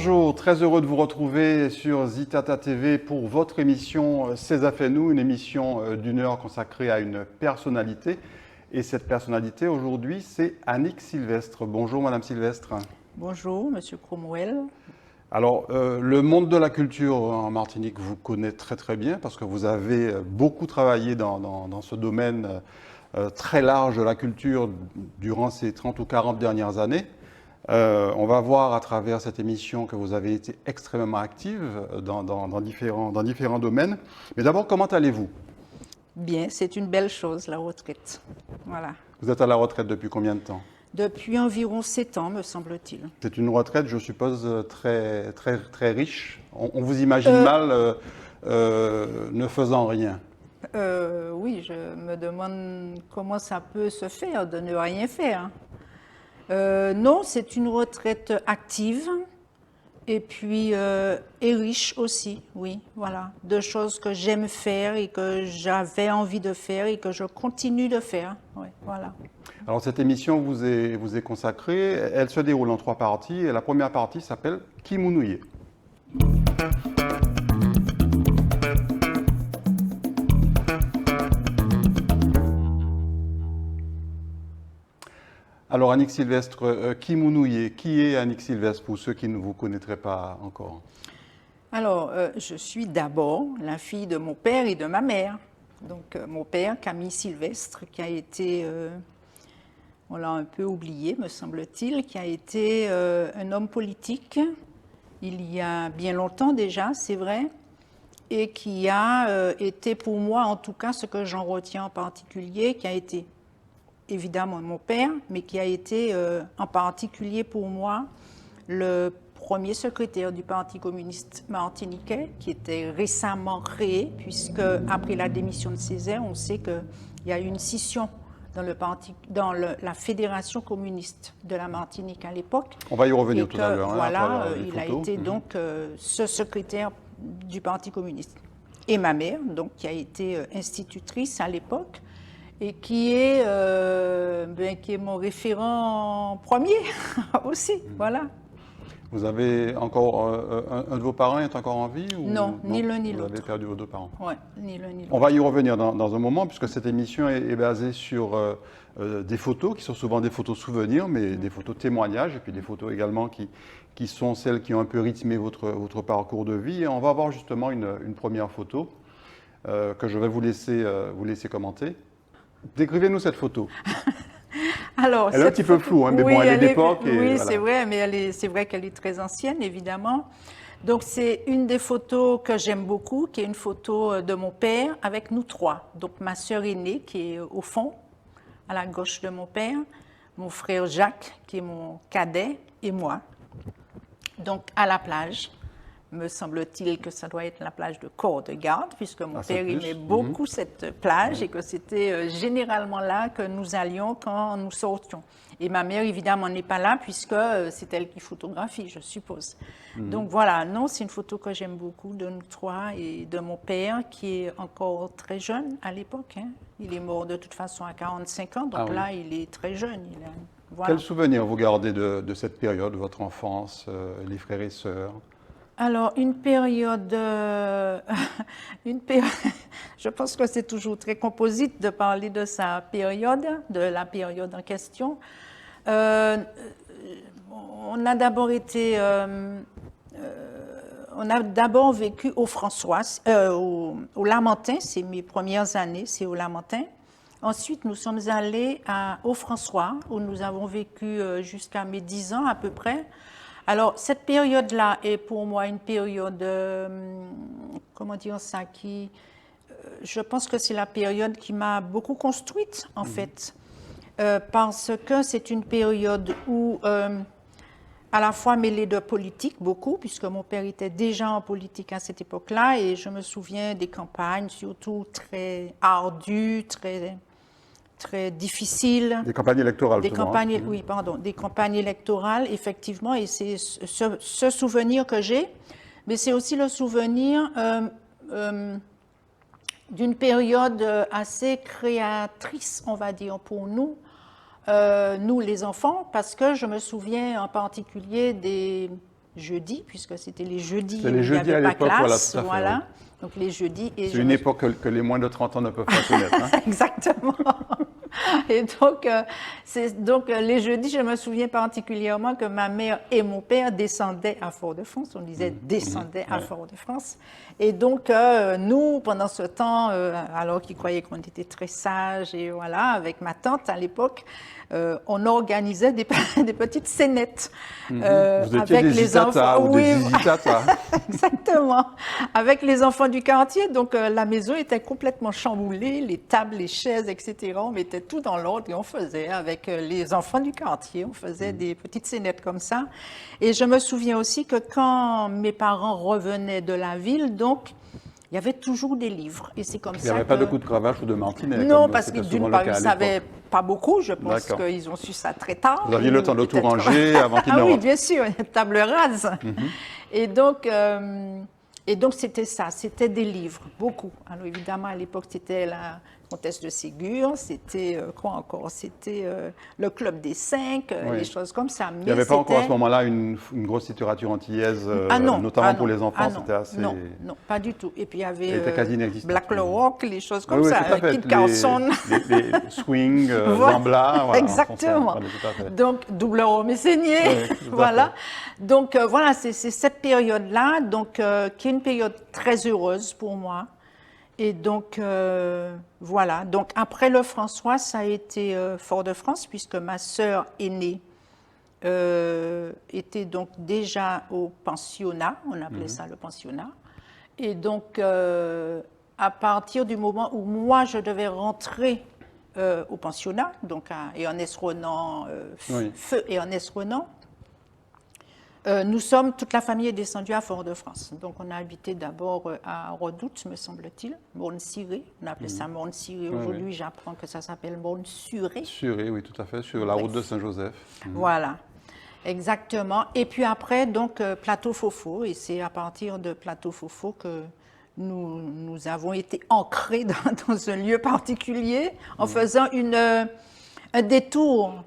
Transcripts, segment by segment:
Bonjour, très heureux de vous retrouver sur Zitata TV pour votre émission C'est fait nous, une émission d'une heure consacrée à une personnalité. Et cette personnalité aujourd'hui, c'est Annick Sylvestre. Bonjour Madame Sylvestre. Bonjour Monsieur Cromwell. Alors, le monde de la culture en Martinique vous connaît très très bien parce que vous avez beaucoup travaillé dans ce domaine très large de la culture durant ces 30 ou 40 dernières années. On va voir à travers cette émission que vous avez été extrêmement active dans différents domaines. Mais d'abord, comment allez-vous? Bien, c'est une belle chose, la retraite. Voilà. Vous êtes à la retraite depuis combien de temps? Depuis environ 7 ans, me semble-t-il. C'est une retraite, je suppose, très riche. On vous imagine mal ne faisant rien. Oui, je me demande comment ça peut se faire de ne rien faire. Non, c'est une retraite active et puis et riche aussi, oui, voilà. Deux choses que j'aime faire et que j'avais envie de faire et que je continue de faire, oui, voilà. Alors cette émission vous est consacrée, elle se déroule en 3 parties et la première partie s'appelle Kimounouye. Alors Annick Sylvestre, Kimounouye, qui est Annick Sylvestre pour ceux qui ne vous connaîtraient pas encore? Alors, je suis d'abord la fille de mon père et de ma mère. Donc mon père, Camille Sylvestre, qui a été, on l'a un peu oublié me semble-t-il, qui a été un homme politique il y a bien longtemps déjà, c'est vrai, et qui a été pour moi en tout cas ce que j'en retiens en particulier, qui a été évidemment mon père, mais qui a été en particulier pour moi le premier secrétaire du Parti communiste martiniquais, qui était récemment créé, puisque après la démission de Césaire, on sait qu'il y a eu une scission dans la Fédération communiste de la Martinique à l'époque. On va y revenir tout à l'heure. Voilà, il a été donc ce secrétaire du Parti communiste. Et ma mère, donc, qui a été institutrice à l'époque, et qui est mon référent premier aussi, voilà. Vous avez encore, un de vos parents est encore en vie ou Non, ni l'un ni l'autre. Vous avez perdu vos 2 parents? Oui, ni l'un ni l'autre. On va y revenir dans un moment, puisque cette émission est basée sur des photos, qui sont souvent des photos souvenirs, mais des photos témoignages, et puis des photos également qui sont celles qui ont un peu rythmé votre parcours de vie. Et on va voir justement une première photo que je vais vous laisser commenter. Décrivez-nous cette photo. Alors, elle est un petit peu floue, hein, mais oui, bon, elle est d'époque. Oui, voilà. C'est vrai, mais c'est vrai qu'elle est très ancienne, évidemment. Donc, c'est une des photos que j'aime beaucoup, qui est une photo de mon père avec nous 3. Donc, ma sœur aînée, qui est au fond, à la gauche de mon père, mon frère Jacques, qui est mon cadet, et moi. Donc, à la plage. Me semble-t-il que ça doit être la plage de Corps-de-Garde, puisque mon père aimait beaucoup cette plage et que c'était généralement là que nous allions quand nous sortions. Et ma mère, évidemment, n'est pas là, puisque c'est elle qui photographie, je suppose. Donc voilà, non, c'est une photo que j'aime beaucoup de nous 3 et de mon père, qui est encore très jeune à l'époque. Hein. Il est mort de toute façon à 45 ans, donc là, il est très jeune. Quel souvenir vous gardez de cette période, votre enfance, les frères et sœurs? Alors, une période, je pense que c'est toujours très composite de parler de sa période, de la période en question. On a d'abord vécu au François, au Lamentin, c'est mes premières années, c'est au Lamentin. Ensuite, nous sommes allés au François, où nous avons vécu jusqu'à mes 10 ans à peu près. Alors, cette période-là est pour moi une période, comment dire ça, je pense que c'est la période qui m'a beaucoup construite, en fait, parce que c'est une période où, à la fois mêlée de politique, beaucoup, puisque mon père était déjà en politique à cette époque-là, et je me souviens des campagnes, surtout très ardues, très difficiles. Des campagnes électorales, des campagnes électorales, effectivement, et c'est ce souvenir que j'ai, mais c'est aussi le souvenir d'une période assez créatrice, on va dire, pour nous, nous les enfants, parce que je me souviens en particulier jeudis, puisque c'était les jeudis C'est où les il n'y jeudis avait à pas l'époque, classe. voilà, tout à fait, Voilà. oui. Donc les jeudis. Et C'est une époque que les moins de 30 ans ne peuvent pas connaître. Hein. Exactement. Et donc, les jeudis, je me souviens particulièrement que ma mère et mon père descendaient à Fort-de-France. On disait descendaient à ouais. Fort-de-France. Et donc, nous, pendant ce temps, alors qu'ils croyaient qu'on était très sages, et voilà, avec ma tante à l'époque, on organisait des petites scénettes Vous étiez avec des les zitata enfants. ou des zizitata. Exactement. Avec les enfants du quartier, donc la maison était complètement chamboulée, les tables, les chaises, etc. On mettait tout dans l'ordre et on faisait avec les enfants du quartier, on faisait des petites scénettes comme ça. Et je me souviens aussi que quand mes parents revenaient de la ville, donc il y avait toujours des livres. Et c'est comme Il ça n'y avait que... pas de coup de cravache ou de martinet. Non, comme parce c'était que souvent d'une le part, cas ils à ne savaient l'époque. pas beaucoup. Je pense D'accord. qu'ils ont su ça très tard. Vous aviez le temps de tout Peut-être. ranger avant qu'ils ne Ah oui, rentrent. bien sûr, table rase. Et donc c'était ça, c'était des livres, beaucoup. Alors évidemment, à l'époque, c'était la Comtesse de Ségur, c'était quoi encore? C'était le Club des Cinq, Oui. les choses comme ça. Il n'y avait pas encore à ce moment-là une grosse littérature antillaise, notamment pour les enfants, c'était assez... Non, non, pas du tout. Et puis il y avait Elle était quasi inexistante. Black Rock, les choses comme Oui, ça, tout à fait. Kit Carson. Les swing, Voilà. Zambla, voilà, Exactement. voilà, tout à fait. Donc, double rhum et saigné. Oui, tout à voilà. fait. Donc, voilà, c'est cette période-là, donc, qui est une période très heureuse pour moi. Et donc, voilà. Donc, après le François, ça a été Fort-de-France, puisque ma sœur aînée était donc déjà au pensionnat, on appelait ça le pensionnat. Et donc, à partir du moment où moi, je devais rentrer au pensionnat, donc à Ernest-Renan, Oui. Feu et Ernest-Renan, nous sommes, toute la famille est descendue à Fort-de-France. Donc, on a habité d'abord à Redoute, me semble-t-il, Morne-Ciré. On appelait ça Morne-Ciré. Aujourd'hui, j'apprends que ça s'appelle Morne-Suré. Suré, oui, tout à fait, sur la route de Saint-Joseph. Voilà, exactement. Et puis après, donc, Plateau-Fofo. Et c'est à partir de Plateau-Fofo que nous avons été ancrés dans un lieu particulier en faisant un détour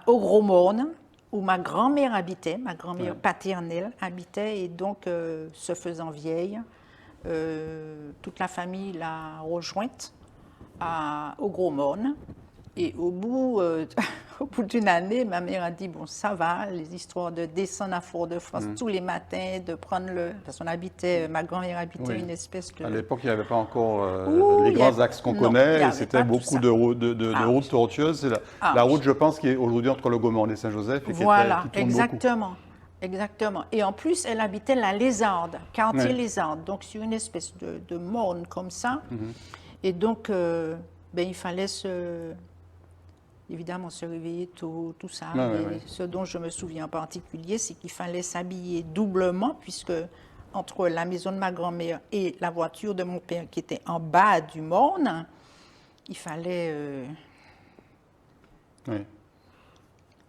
au Gros-Morne, où ma grand-mère habitait, ma grand-mère paternelle habitait, et donc, se faisant vieille, toute la famille l'a rejointe au Gros-Morne. Et au bout d'une année, ma mère a dit, bon, ça va, les histoires de descendre à Fort-de-France tous les matins, de prendre parce qu'on habitait, ma grand-mère habitait une espèce de... À l'époque, il n'y avait pas encore Ouh, les il y grands avait- axes qu'on non, il y connaît, et avait c'était pas tout beaucoup ça. de routes tortueuses. C'est la route, je pense, qui est aujourd'hui entre le Gomorrhe et Saint-Joseph, et Voilà, qui tourne exactement. Exactement. Et en plus, elle habitait la Lézarde, quartier Ouais. Lézarde, donc sur une espèce de morne comme ça. Et donc, ben, il fallait évidemment se réveiller tôt, tout ça. Ouais, Mais ouais. ce dont je me souviens en particulier, c'est qu'il fallait s'habiller doublement, puisque entre la maison de ma grand-mère et la voiture de mon père, qui était en bas du morne, il fallait... beaucoup. Oui.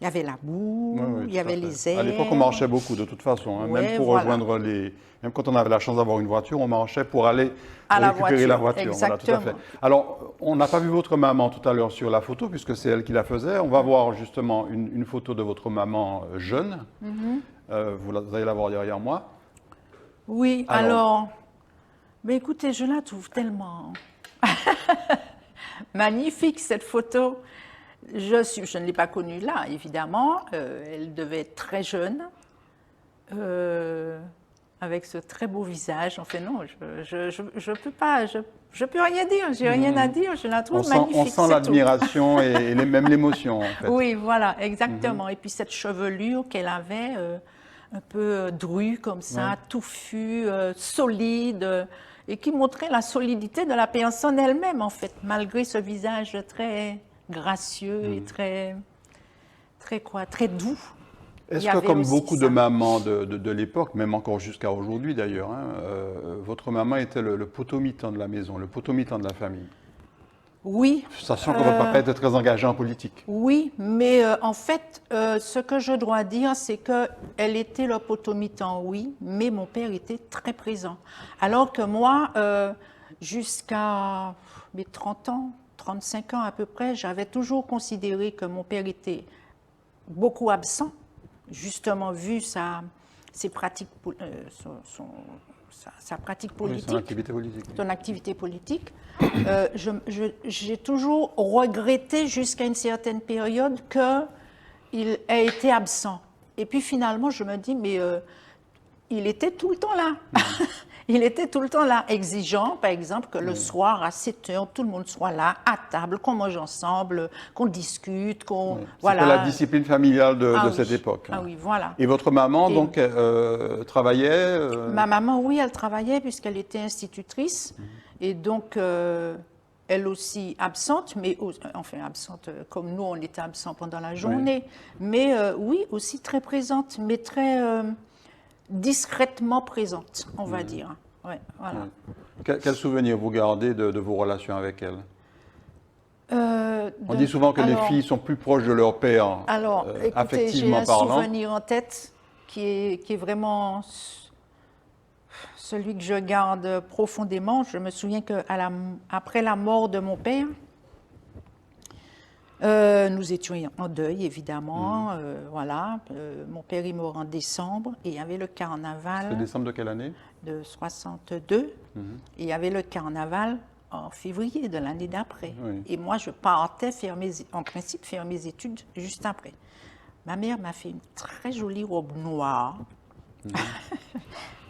il y avait la boue, Ouais, ouais, il tout y à avait fait. les airs. À l'époque, on marchait beaucoup, de toute façon. Hein. Ouais, Même pour voilà. rejoindre même quand on avait la chance d'avoir une voiture, on marchait pour aller À la récupérer la voiture, voiture. Voilà, tout à fait. exactement. Alors, on n'a pas vu votre maman tout à l'heure sur la photo, puisque c'est elle qui la faisait. On va voir justement une photo de votre maman jeune. Vous allez la voir derrière moi. Oui, alors, mais écoutez, je la trouve tellement magnifique, cette photo. Je ne l'ai pas connue là, évidemment. Elle devait être très jeune, avec ce très beau visage. Enfin, non, je peux pas, je peux rien dire, j'ai rien à dire. Je la trouve magnifique. On sent c'est tout. l'admiration et même l'émotion, en fait. Oui, voilà, exactement. Et puis cette chevelure qu'elle avait, un peu drue comme ça, touffue, solide, et qui montrait la solidité de la personne elle-même, en fait, malgré ce visage très gracieux et très doux. Il Est-ce y que, avait comme aussi beaucoup de ça. mamans de l'époque, même encore jusqu'à aujourd'hui d'ailleurs, hein, votre maman était le potomitan de la maison, le potomitan de la famille, Oui, sachant que votre papa était très engagé en politique? oui, mais en fait, ce que je dois dire, c'est qu'elle était le potomitan, oui, mais mon père était très présent. Alors que moi, jusqu'à mes 30 ans, 35 ans à peu près, j'avais toujours considéré que mon père était beaucoup absent, justement vu ses pratiques, sa pratique politique. Oui, son activité politique. Son activité politique. J'ai toujours regretté jusqu'à une certaine période qu'il ait été absent. Et puis finalement, je me dis, mais il était tout le temps là. Il était tout le temps là, exigeant, par exemple, que le soir, à 7 heures, tout le monde soit là, à table, qu'on mange ensemble, qu'on discute, qu'on... Voilà. C'était la discipline familiale de cette époque. Ah oui, voilà. Et votre maman, donc, travaillait Ma maman, oui, elle travaillait puisqu'elle était institutrice. Et donc, elle aussi absente, mais enfin absente comme nous, on était absents pendant la journée. Oui. Mais oui, aussi très présente, mais très... discrètement présente, on va dire. Ouais, voilà. Quel souvenir vous gardez de vos relations avec elle? On dit souvent que les filles sont plus proches de leur père, affectivement parlant. J'ai un souvenir en tête qui est vraiment celui que je garde profondément. Je me souviens qu'après la mort de mon père, nous étions en deuil, évidemment. Voilà. Mon père est mort en décembre et il y avait le carnaval. C'est décembre de quelle année? De 62. Et il y avait le carnaval en février de l'année d'après. Oui. Et moi, je partais en principe faire mes études juste après. Ma mère m'a fait une très jolie robe noire,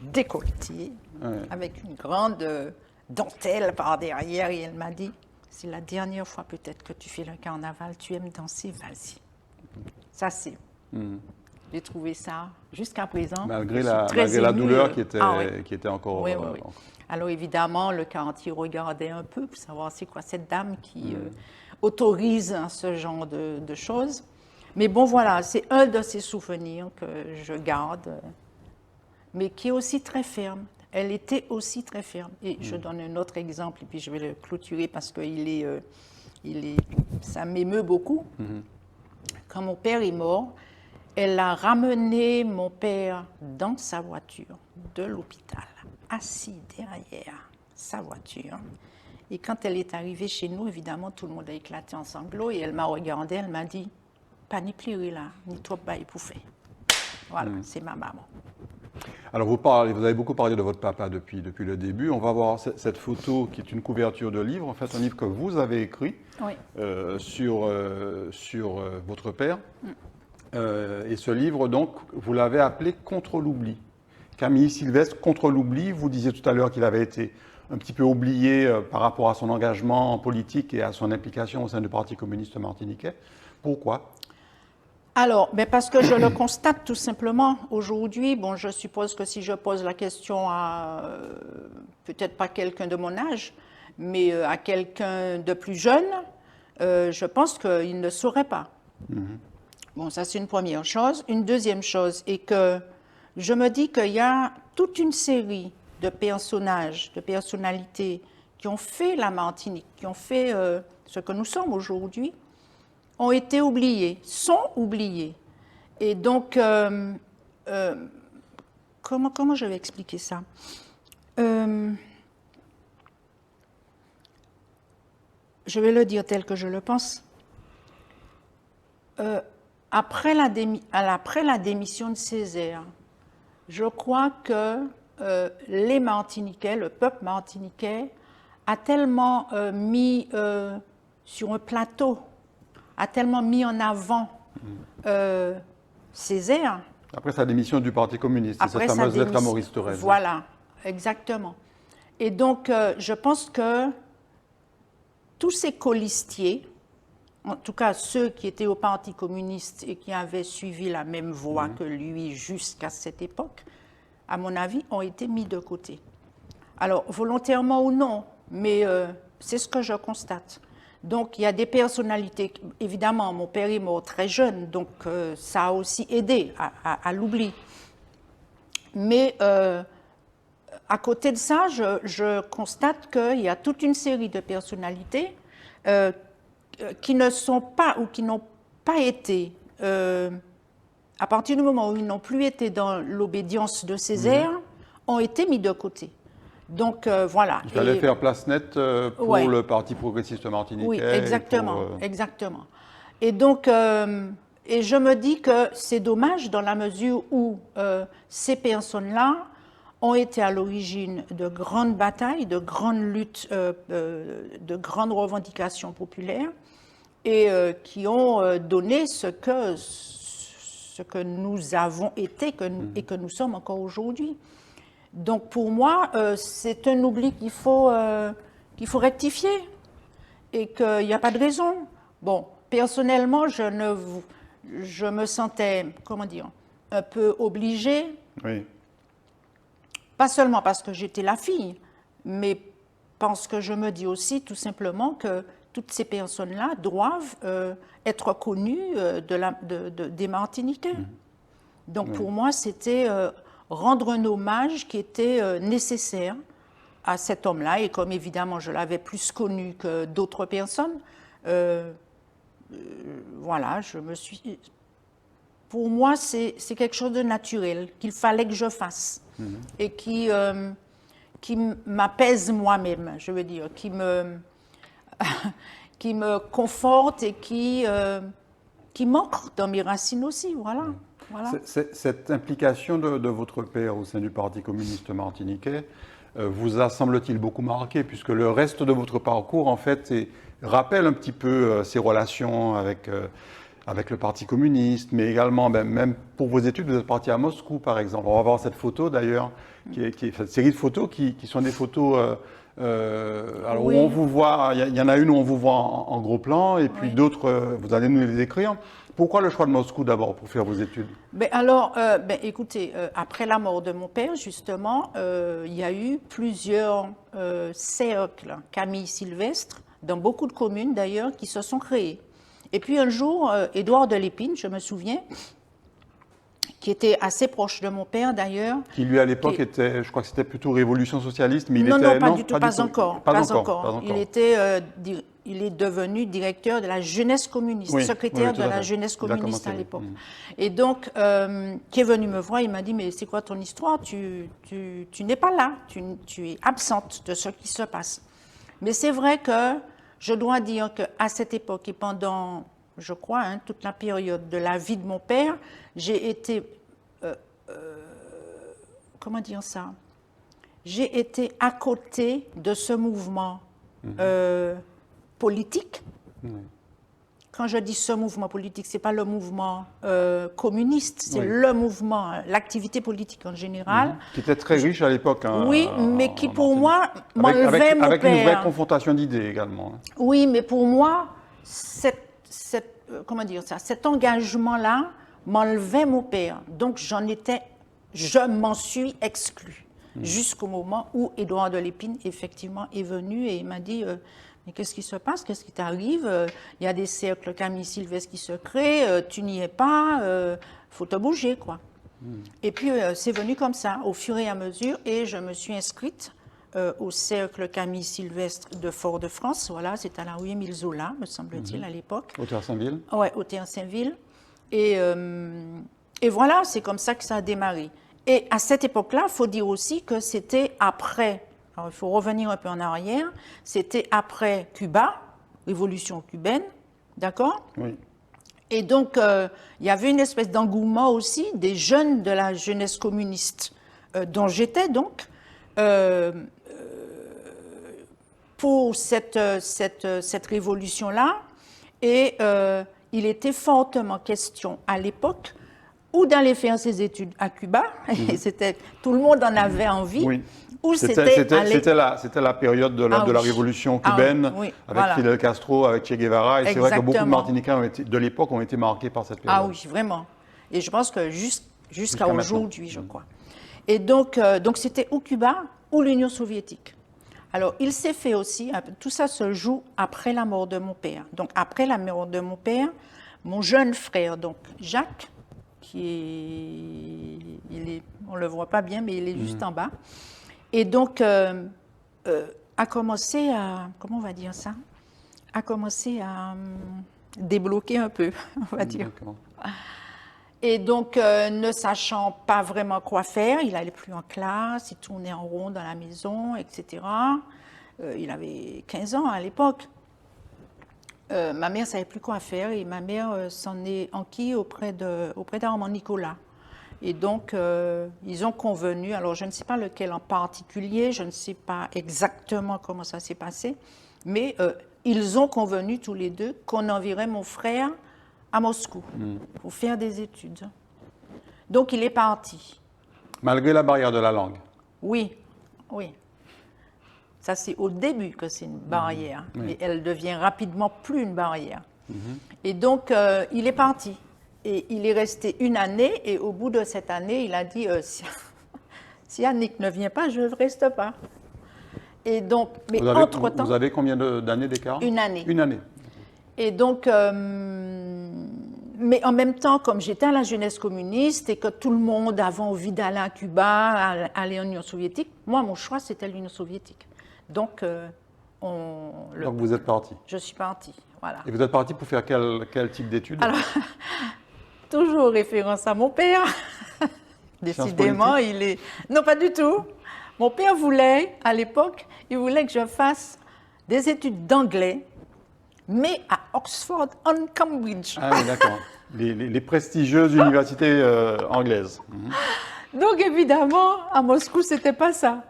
décolletée, avec une grande dentelle par derrière. Et elle m'a dit, c'est la dernière fois peut-être que tu fais le carnaval, tu aimes danser, vas-y. Ça, c'est... J'ai trouvé ça, jusqu'à présent, malgré la douleur qui était encore... Oui. Alors évidemment, le quartier regardait un peu pour savoir c'est quoi cette dame qui autorise ce genre de choses. Mais bon, voilà, c'est un de ces souvenirs que je garde, mais qui est aussi très ferme. Elle était aussi très ferme. Et je donne un autre exemple, et puis je vais le clôturer parce que ça m'émeut beaucoup. Quand mon père est mort, elle a ramené mon père dans sa voiture de l'hôpital, assis derrière sa voiture. Et quand elle est arrivée chez nous, évidemment, tout le monde a éclaté en sanglots. Et elle m'a regardé, elle m'a dit, « Pas ni pleurer là, ni trop pas épouffer. » Voilà, c'est ma maman. Alors vous avez beaucoup parlé de votre papa depuis le début. On va voir cette photo qui est une couverture de livre, en fait un livre que vous avez écrit sur votre père. Et ce livre, donc, vous l'avez appelé « Contre l'oubli ». Camille Sylvestre, « Contre l'oubli », vous disiez tout à l'heure qu'il avait été un petit peu oublié par rapport à son engagement politique et à son implication au sein du Parti communiste martiniquais. Pourquoi ? Alors, parce que je le constate tout simplement aujourd'hui. Bon, je suppose que si je pose la question à peut-être pas quelqu'un de mon âge, mais à quelqu'un de plus jeune, je pense qu'il ne saurait pas. Bon, ça c'est une première chose. Une deuxième chose est que je me dis qu'il y a toute une série de personnages, de personnalités qui ont fait la Martinique, qui ont fait ce que nous sommes aujourd'hui, ont été oubliés, sont oubliés. Et donc, comment je vais expliquer ça? Je vais le dire tel que je le pense. Après la démission de Césaire, je crois que les Martiniquais, le peuple martiniquais, a tellement mis sur un plateau, a tellement mis en avant Césaire. Après sa démission du Parti communiste, c'est cette fameuse lettre à Maurice Thorez. Voilà, exactement. Et donc, je pense que tous ces colistiers, en tout cas ceux qui étaient au Parti communiste et qui avaient suivi la même voie que lui jusqu'à cette époque, à mon avis, ont été mis de côté. Alors, volontairement ou non, mais c'est ce que je constate. Donc, il y a des personnalités, évidemment, mon père est mort très jeune, donc ça a aussi aidé à l'oubli. Mais à côté de ça, je constate qu'il y a toute une série de personnalités qui ne sont pas ou qui n'ont pas été, à partir du moment où ils n'ont plus été dans l'obédience de Césaire, ont été mis de côté. Donc voilà. Il fallait faire place nette pour le Parti progressiste martiniquais. Oui, exactement, exactement. Et donc, Et je me dis que c'est dommage dans la mesure où ces personnes-là ont été à l'origine de grandes batailles, de grandes luttes, de grandes revendications populaires et qui ont donné ce que nous avons été et que nous sommes encore aujourd'hui. Donc pour moi, c'est un oubli qu'il faut rectifier et qu'il n'y a pas de raison. Bon, personnellement, je me sentais, comment dire, un peu obligée, Oui. pas seulement parce que j'étais la fille, mais parce que je me dis aussi tout simplement que toutes ces personnes-là doivent être connues des Martiniquais. Donc pour moi, c'était rendre un hommage qui était nécessaire à cet homme-là. Et comme évidemment je l'avais plus connu que d'autres personnes, voilà, pour moi, c'est quelque chose de naturel qu'il fallait que je fasse et qui m'apaise moi-même, je veux dire, qui me conforte et qui m'ancre dans mes racines aussi, voilà. Voilà. Cette implication de votre père au sein du Parti communiste martiniquais vous a, semble-t-il, beaucoup marqué, puisque le reste de votre parcours, en fait, rappelle un petit peu ses relations avec le Parti communiste, mais également, même pour vos études, vous êtes parti à Moscou, par exemple. On va voir cette photo, d'ailleurs, cette série de photos qui sont des photos... alors, Oui. où on vous voit, il y en a une où on vous voit en gros plan, et puis Oui. d'autres, vous allez nous les décrire. Pourquoi le choix de Moscou d'abord pour faire vos études? Alors, écoutez, après la mort de mon père, justement, il y a eu plusieurs cercles Camille Sylvestre, dans beaucoup de communes d'ailleurs, qui se sont créés. Et puis un jour, Édouard de Lépine, je me souviens, qui était assez proche de mon père d'ailleurs. Qui lui à l'époque était, je crois que c'était plutôt révolution socialiste, mais il Non, était... non, pas du tout, pas encore. Pas encore. Il est devenu directeur de la jeunesse communiste, Oui, secrétaire oui, tout de à la fait. jeunesse Il a communiste commencé, à oui. l'époque. Et donc, qui est venu me voir, il m'a dit, mais c'est quoi ton histoire? Tu n'es pas là, tu es absente de ce qui se passe. Mais c'est vrai que je dois dire qu'à cette époque et pendant, je crois, toute la période de la vie de mon père, j'ai été... comment dire ça? J'ai été à côté de ce mouvement politique. Quand je dis ce mouvement politique, ce n'est pas le mouvement communiste, c'est le mouvement, l'activité politique en général. Qui était très riche à l'époque. Oui, mais qui pour moi m'enlevait mon père. Avec une vraie confrontation d'idées également. Oui, mais pour moi, comment dire ça, cet engagement-là m'enlevait mon père. Donc je m'en suis exclue. Jusqu'au moment où Édouard de Lépine, effectivement, est venu et il m'a dit mais qu'est-ce qui se passe? Qu'est-ce qui t'arrive? Il y a des cercles Camille Sylvestre qui se créent, tu n'y es pas, faut te bouger, quoi. Et puis, c'est venu comme ça, au fur et à mesure, et je me suis inscrite au cercle Camille Sylvestre de Fort-de-France. Voilà, c'est à la rue Émile Zola, me semble-t-il, à l'époque. Au Théâtre Saint-Ville? Oui, au Théâtre Saint-Ville. Et voilà, c'est comme ça que ça a démarré. Et à cette époque-là, il faut dire aussi que c'était après, alors il faut revenir un peu en arrière, c'était après Cuba, révolution cubaine, d'accord? Oui. Et donc, il y avait une espèce d'engouement aussi des jeunes de la jeunesse communiste, dont j'étais donc, pour cette révolution-là. Et il était fortement question à l'époque ou d'aller faire ses études à Cuba, et tout le monde en avait envie, Oui. ou C'était la période de la révolution cubaine, avec Fidel Castro, avec Che Guevara, et c'est vrai que beaucoup de Martiniquais de l'époque ont été marqués par cette période. Ah oui, vraiment. Et je pense que jusqu'à aujourd'hui, je crois. Et donc c'était ou Cuba ou l'Union soviétique. Alors, il s'est fait aussi, tout ça se joue après la mort de mon père. Donc, après la mort de mon père, mon jeune frère, donc Jacques, on ne le voit pas bien, mais il est juste en bas. Et donc, a commencé à, comment on va dire ça? A commencé à débloquer un peu, on va dire. Et donc, ne sachant pas vraiment quoi faire, il n'allait plus en classe, il tournait en rond dans la maison, etc. Il avait 15 ans à l'époque. Ma mère ne savait plus quoi faire et ma mère s'en est enquise auprès d'Armand Nicolas. Et donc, ils ont convenu, alors je ne sais pas lequel en particulier, je ne sais pas exactement comment ça s'est passé, mais ils ont convenu tous les deux qu'on enverrait mon frère à Moscou pour faire des études. Donc, il est parti. Malgré la barrière de la langue. Oui, oui. Ça, c'est au début que c'est une barrière, mais elle devient rapidement plus une barrière. Et donc, il est parti. Et il est resté une année, et au bout de cette année, il a dit si Annick ne vient pas, je ne reste pas. Et donc, mais entre-temps. Vous avez combien d'années d'écart? Une année. Une année. Et donc, mais en même temps, comme j'étais à la jeunesse communiste et que tout le monde avait envie d'aller à Cuba, aller en Union soviétique, moi, mon choix, c'était l'Union soviétique. Donc, donc vous êtes parti. Je suis partie, voilà. Et vous êtes parti pour faire quel type d'études? Alors, toujours référence à mon père. Décidément, il est... Non, pas du tout. Mon père voulait, à l'époque, il voulait que je fasse des études d'anglais, mais à Oxford and Cambridge. Ah oui, d'accord. Les prestigieuses universités anglaises. Donc, évidemment, à Moscou, c'était pas ça.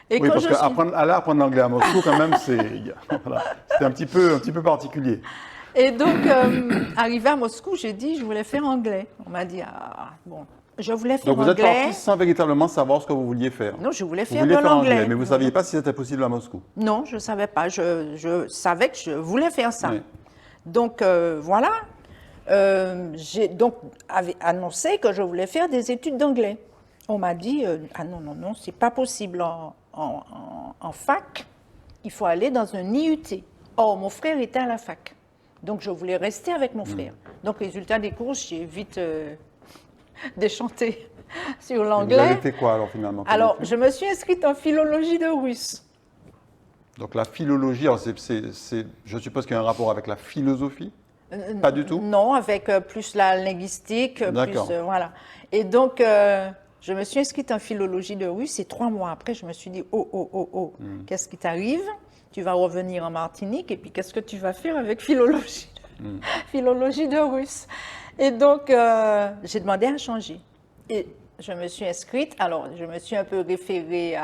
Et oui, parce qu'aller apprendre l'anglais à Moscou, quand même, c'était un petit peu particulier. Et donc, arrivé à Moscou, j'ai dit je voulais faire anglais. On m'a dit, bon, je voulais faire anglais. Donc, vous êtes parti sans véritablement savoir ce que vous vouliez faire? Non, je voulais faire de l'anglais. Mais vous ne saviez pas si c'était possible à Moscou? Non, je ne savais pas. Je savais que je voulais faire ça. Oui. Donc, voilà. J'ai donc annoncé que je voulais faire des études d'anglais. On m'a dit, ah non, non, non, c'est pas possible en fac, il faut aller dans un IUT. Or, mon frère était à la fac, donc je voulais rester avec mon frère. Donc, résultat des courses, j'ai vite déchanté sur l'anglais. Vous avez fait quoi alors finalement? Alors, je me suis inscrite en philologie de russe. Donc la philologie, alors je suppose qu'il y a un rapport avec la philosophie? Pas du tout? Non, avec plus la linguistique, plus, voilà. Et donc, je me suis inscrite en philologie de russe et 3 mois après, je me suis dit, qu'est-ce qui t'arrive? Tu vas revenir en Martinique et puis qu'est-ce que tu vas faire avec philologie, philologie de russe? Et donc, j'ai demandé à changer. Et je me suis inscrite, alors je me suis un peu référée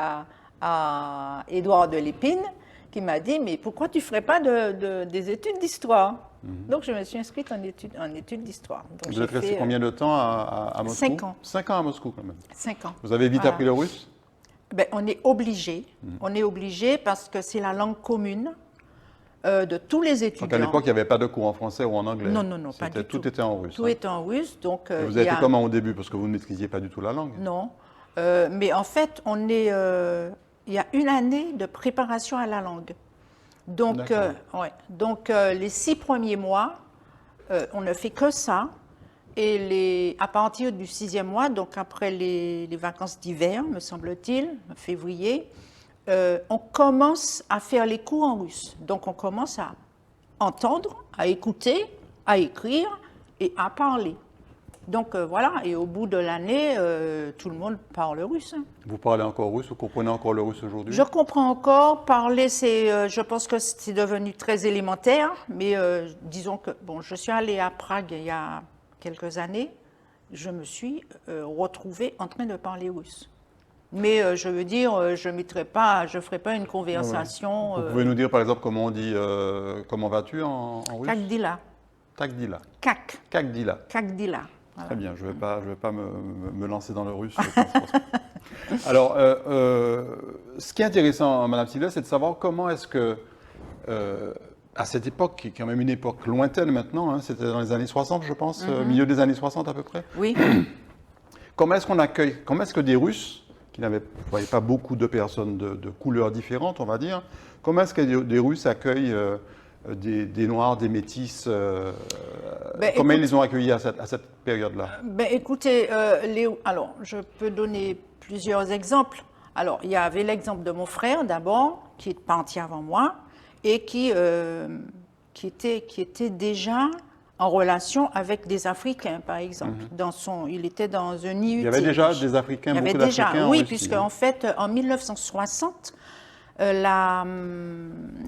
à Édouard de Lépine, qui m'a dit, mais pourquoi tu ne ferais pas des études d'histoire? Donc, je me suis inscrite en études d'histoire. Vous êtes resté combien de temps à Moscou? 5 ans. 5 ans à Moscou, quand même. 5 ans. Vous avez vite appris le russe? Ben, on est obligé. On est obligé parce que c'est la langue commune de tous les étudiants. Donc, à l'époque, il n'y avait pas de cours en français ou en anglais? Non, non, non, pas du tout. Tout était en russe. Tout était en russe. Donc, et vous avez fait comment au début? Parce que vous ne maîtrisiez pas du tout la langue. Non. Mais en fait, il y a une année de préparation à la langue. Donc, les 6 premiers mois, on ne fait que ça. Et à partir du 6e mois, donc après les vacances d'hiver, me semble-t-il, février, on commence à faire les cours en russe. Donc, on commence à entendre, à écouter, à écrire et à parler. Donc voilà, et au bout de l'année, tout le monde parle russe. Vous parlez encore russe, vous comprenez encore le russe aujourd'hui? Je comprends encore, parler, je pense que c'est devenu très élémentaire, mais disons que, bon, je suis allée à Prague il y a quelques années, je me suis retrouvée en train de parler russe. Mais je veux dire, je ne ferai pas une conversation. Vous pouvez nous dire par exemple comment on dit, comment vas-tu en russe? Kakdila. Kakdila. Kakdila. Kakdila. Voilà. Très bien, je ne vais pas me lancer dans le russe. Alors, ce qui est intéressant, Madame Sylvia, c'est de savoir comment est-ce que, à cette époque, qui est quand même une époque lointaine maintenant, hein, c'était dans les années 60, je pense, milieu des années 60 à peu près. Oui. Comment est-ce qu'on accueille, comment est-ce que des Russes, qui n'avaient pas beaucoup de personnes de couleurs différentes, on va dire, comment est-ce que des Russes accueillent des Noirs, des Métis, comment ils les ont accueillis à cette période-là? Écoutez, alors je peux donner plusieurs exemples. Alors il y avait l'exemple de mon frère d'abord, qui est parti avant moi, et qui était déjà en relation avec des Africains, par exemple. Il était dans un IUT. Il y avait déjà des Africains, beaucoup d'Africains. Oui, puisque en fait, en 1960,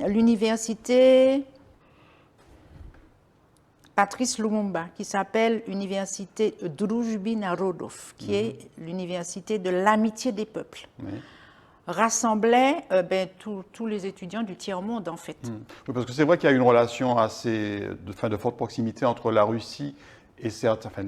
l'université, Patrice Lumumba, qui s'appelle l'université Drujby Narodov, qui est l'université de l'amitié des peuples. Oui. Rassemblait tous les étudiants du tiers-monde, en fait. Oui, parce que c'est vrai qu'il y a une relation assez de forte proximité entre la Russie et certains, à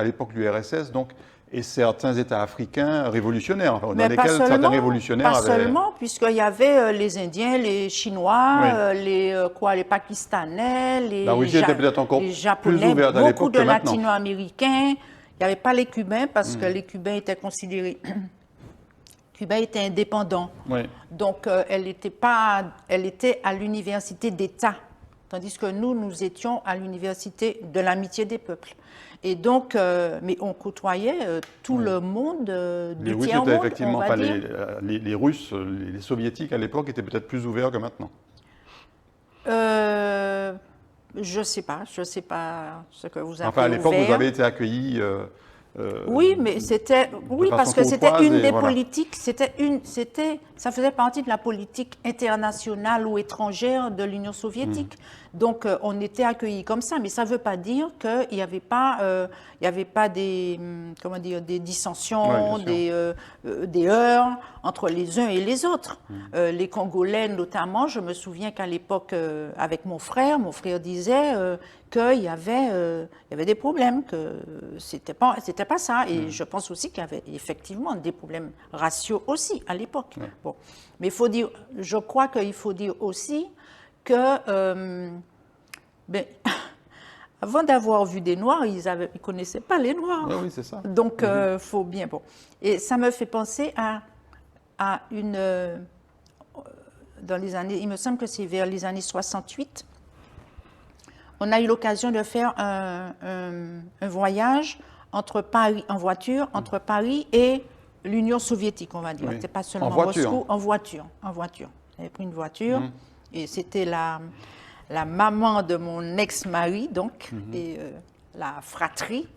l'époque de l'URSS, donc, et certains États africains révolutionnaires, enfin, dans lesquels certains révolutionnaires pas avaient... seulement, puisqu'il y avait les Indiens, les Chinois, les Pakistanais, la Russie était peut-être encore les Japonais, plus ouverte à l'époque beaucoup de que maintenant. Latino-Américains. Il n'y avait pas les Cubains, parce que les Cubains étaient considérés... Cuba était indépendant, Oui. donc elle était à l'université d'État, tandis que nous étions à l'université de l'amitié des peuples. Et donc, mais on côtoyait tout le monde Les du Russes tiers-monde, étaient effectivement, on va dire. les Russes, les Soviétiques à l'époque étaient peut-être plus ouverts que maintenant. Je sais pas ce que vous avez Enfin, à l'époque, ouvert. vous avez été accueillis. Oui, mais c'était parce que c'était une des politiques, ça faisait partie de la politique internationale ou étrangère de l'Union soviétique. Donc on était accueillis comme ça, mais ça ne veut pas dire qu'il n'y avait pas des dissensions, des heurts entre les uns et les autres. Les Congolais notamment, je me souviens qu'à l'époque avec mon frère disait qu'il y avait des problèmes, que c'était pas ça. Et je pense aussi qu'il y avait effectivement des problèmes raciaux aussi à l'époque. Bon. Mais je crois qu'il faut dire aussi que avant d'avoir vu des Noirs, ils ne connaissaient pas les Noirs. Oui, c'est ça. Donc, faut bien... Bon. Et ça me fait penser à une... dans les années... Il me semble que c'est vers les années 68. On a eu l'occasion de faire un voyage en voiture, entre Paris et l'Union soviétique, on va dire. Oui. C'était pas seulement Moscou, en voiture. J'avais pris une voiture et c'était la maman de mon ex-mari, donc, et la fratrie.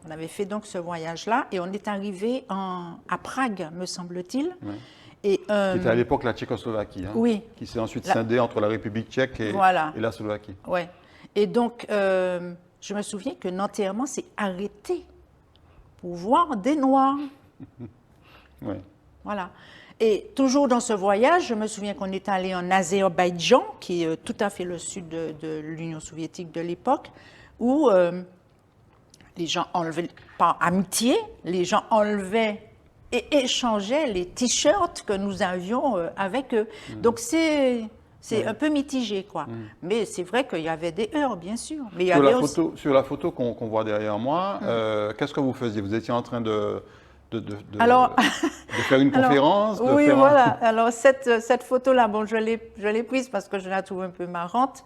On avait fait donc ce voyage-là et on est arrivé à Prague, me semble-t-il. Oui. Et, qui était à l'époque la Tchécoslovaquie, oui. Qui s'est ensuite scindée entre la République tchèque et la Slovaquie. Ouais. Et donc, je me souviens que l'enterrement s'est arrêté pour voir des Noirs. Oui. Voilà. Et toujours dans ce voyage, je me souviens qu'on est allé en Azerbaïdjan, qui est tout à fait le sud de l'Union soviétique de l'époque, où les gens enlevaient, par amitié, les gens enlevaient et échangeaient les t-shirts que nous avions avec eux. Donc c'est un peu mitigé, quoi. Mais c'est vrai qu'il y avait des heurts, bien sûr. Mais sur la photo qu'on voit derrière moi, qu'est-ce que vous faisiez? Vous étiez en train de faire une conférence? Oui, voilà. Alors, cette photo-là, bon, je l'ai prise parce que je la trouve un peu marrante.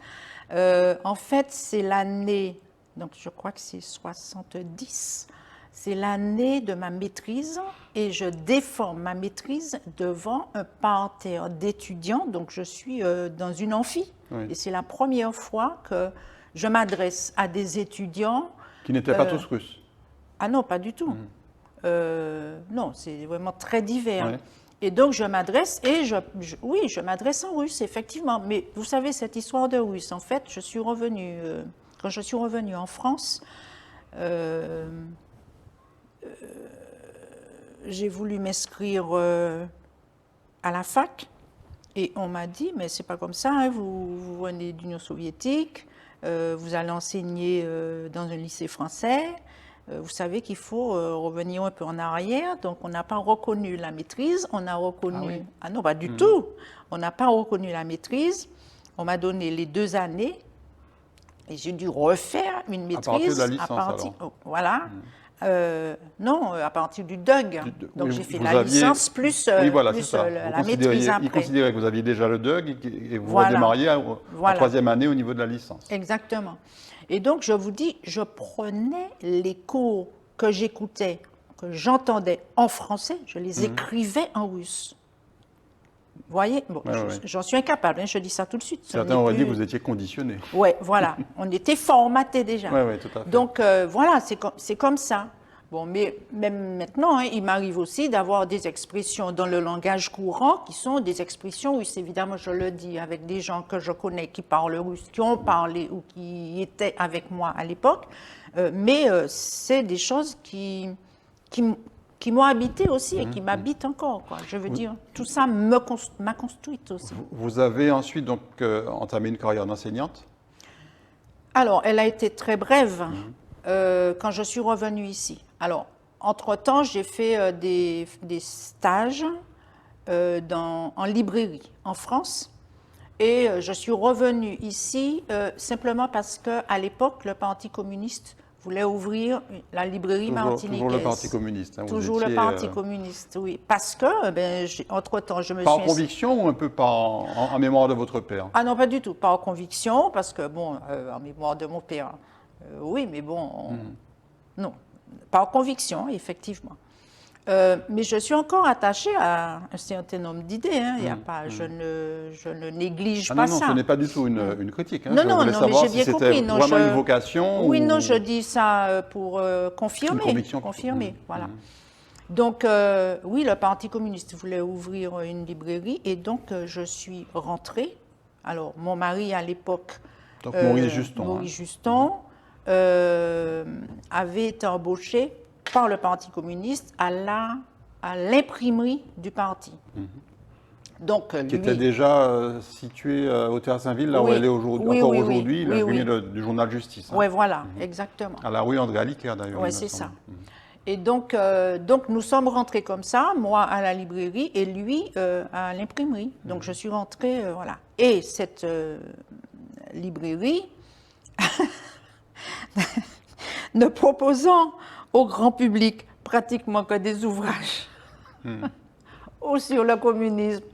En fait, c'est l'année, donc je crois que c'est 70, c'est l'année de ma maîtrise et je défends ma maîtrise devant un parterre d'étudiants. Donc, je suis dans une amphi. Oui. Et c'est la première fois que je m'adresse à des étudiants. Qui n'étaient pas tous russes? Ah non, pas du tout. Non, c'est vraiment très divers. Ouais. Et donc, je m'adresse, et je m'adresse en russe, effectivement. Mais vous savez, cette histoire de russe, en fait, je suis revenue, quand je suis revenue en France, j'ai voulu m'inscrire à la fac, et on m'a dit, mais c'est pas comme ça, hein, vous venez de l'Union soviétique, vous allez enseigner dans un lycée français. Vous savez qu'il faut revenir un peu en arrière, donc on n'a pas reconnu la maîtrise, on a reconnu... Ah, oui. Ah non, pas du tout. On n'a pas reconnu la maîtrise, on m'a donné les 2 années, et j'ai dû refaire une maîtrise. À partir de la licence, alors. Voilà. Non, à partir du DUG. Donc j'ai fait la licence plus, voilà, plus la maîtrise après. Il considérait que vous aviez déjà le DUG et vous redémarriez en 3e année au niveau de la licence. Exactement. Et donc, je vous dis, je prenais les cours que j'écoutais, que j'entendais en français, je les écrivais en russe. Vous voyez, bon, j'en suis incapable, hein, je dis ça tout de suite. Certains auraient dit que vous étiez conditionné. Oui, voilà, on était formaté déjà. Oui, tout à fait. Donc, voilà, c'est comme ça. Bon, mais même maintenant, hein, il m'arrive aussi d'avoir des expressions dans le langage courant qui sont des expressions russe. Évidemment, je le dis avec des gens que je connais qui parlent russe, qui ont parlé ou qui étaient avec moi à l'époque. Mais c'est des choses qui m'ont habité aussi et qui m'habitent encore, quoi. Je veux dire, tout ça m'a construite aussi. Vous avez ensuite donc entamé une carrière d'enseignante? Alors, elle a été très brève quand je suis revenue ici. Alors, entre-temps, j'ai fait des stages en librairie en France et je suis revenue ici simplement parce qu'à l'époque, le Parti communiste voulait ouvrir la librairie martiniquaise. Toujours le Parti communiste. Hein, toujours le Parti communiste, oui. Parce que, entre-temps, je me suis... Par conviction ou un peu en mémoire de votre père? Ah non, pas du tout. Par conviction, parce que, bon, en mémoire de mon père, oui, mais bon, non. Par conviction, effectivement. Mais je suis encore attachée à un certain nombre d'idées. Hein. Je ne néglige pas ça. Non, ce n'est pas du tout une critique. Hein. Non, je non, voulais savoir mais j'ai bien compris. C'était vraiment une vocation. Oui, ou... non, je dis ça pour confirmer. Une conviction. Confirmer, voilà. Donc, oui, le Parti communiste voulait ouvrir une librairie et donc je suis rentrée. Alors, mon mari à l'époque, donc Maurice Juston, Maurice Juston avait été embauché par le Parti communiste à l'imprimerie du parti. Donc, qui était déjà située au Théâtre Saint-Ville, là où elle est aujourd'hui, aujourd'hui, l'imprimerie du journal Justice. Oui, voilà, exactement. À la rue André Aliquer, d'ailleurs. Oui, c'est ça. Et donc, nous sommes rentrés comme ça, moi à la librairie et lui à l'imprimerie. Donc, je suis rentrée, voilà. Et cette librairie, ne proposant au grand public pratiquement que des ouvrages, ou sur le communisme,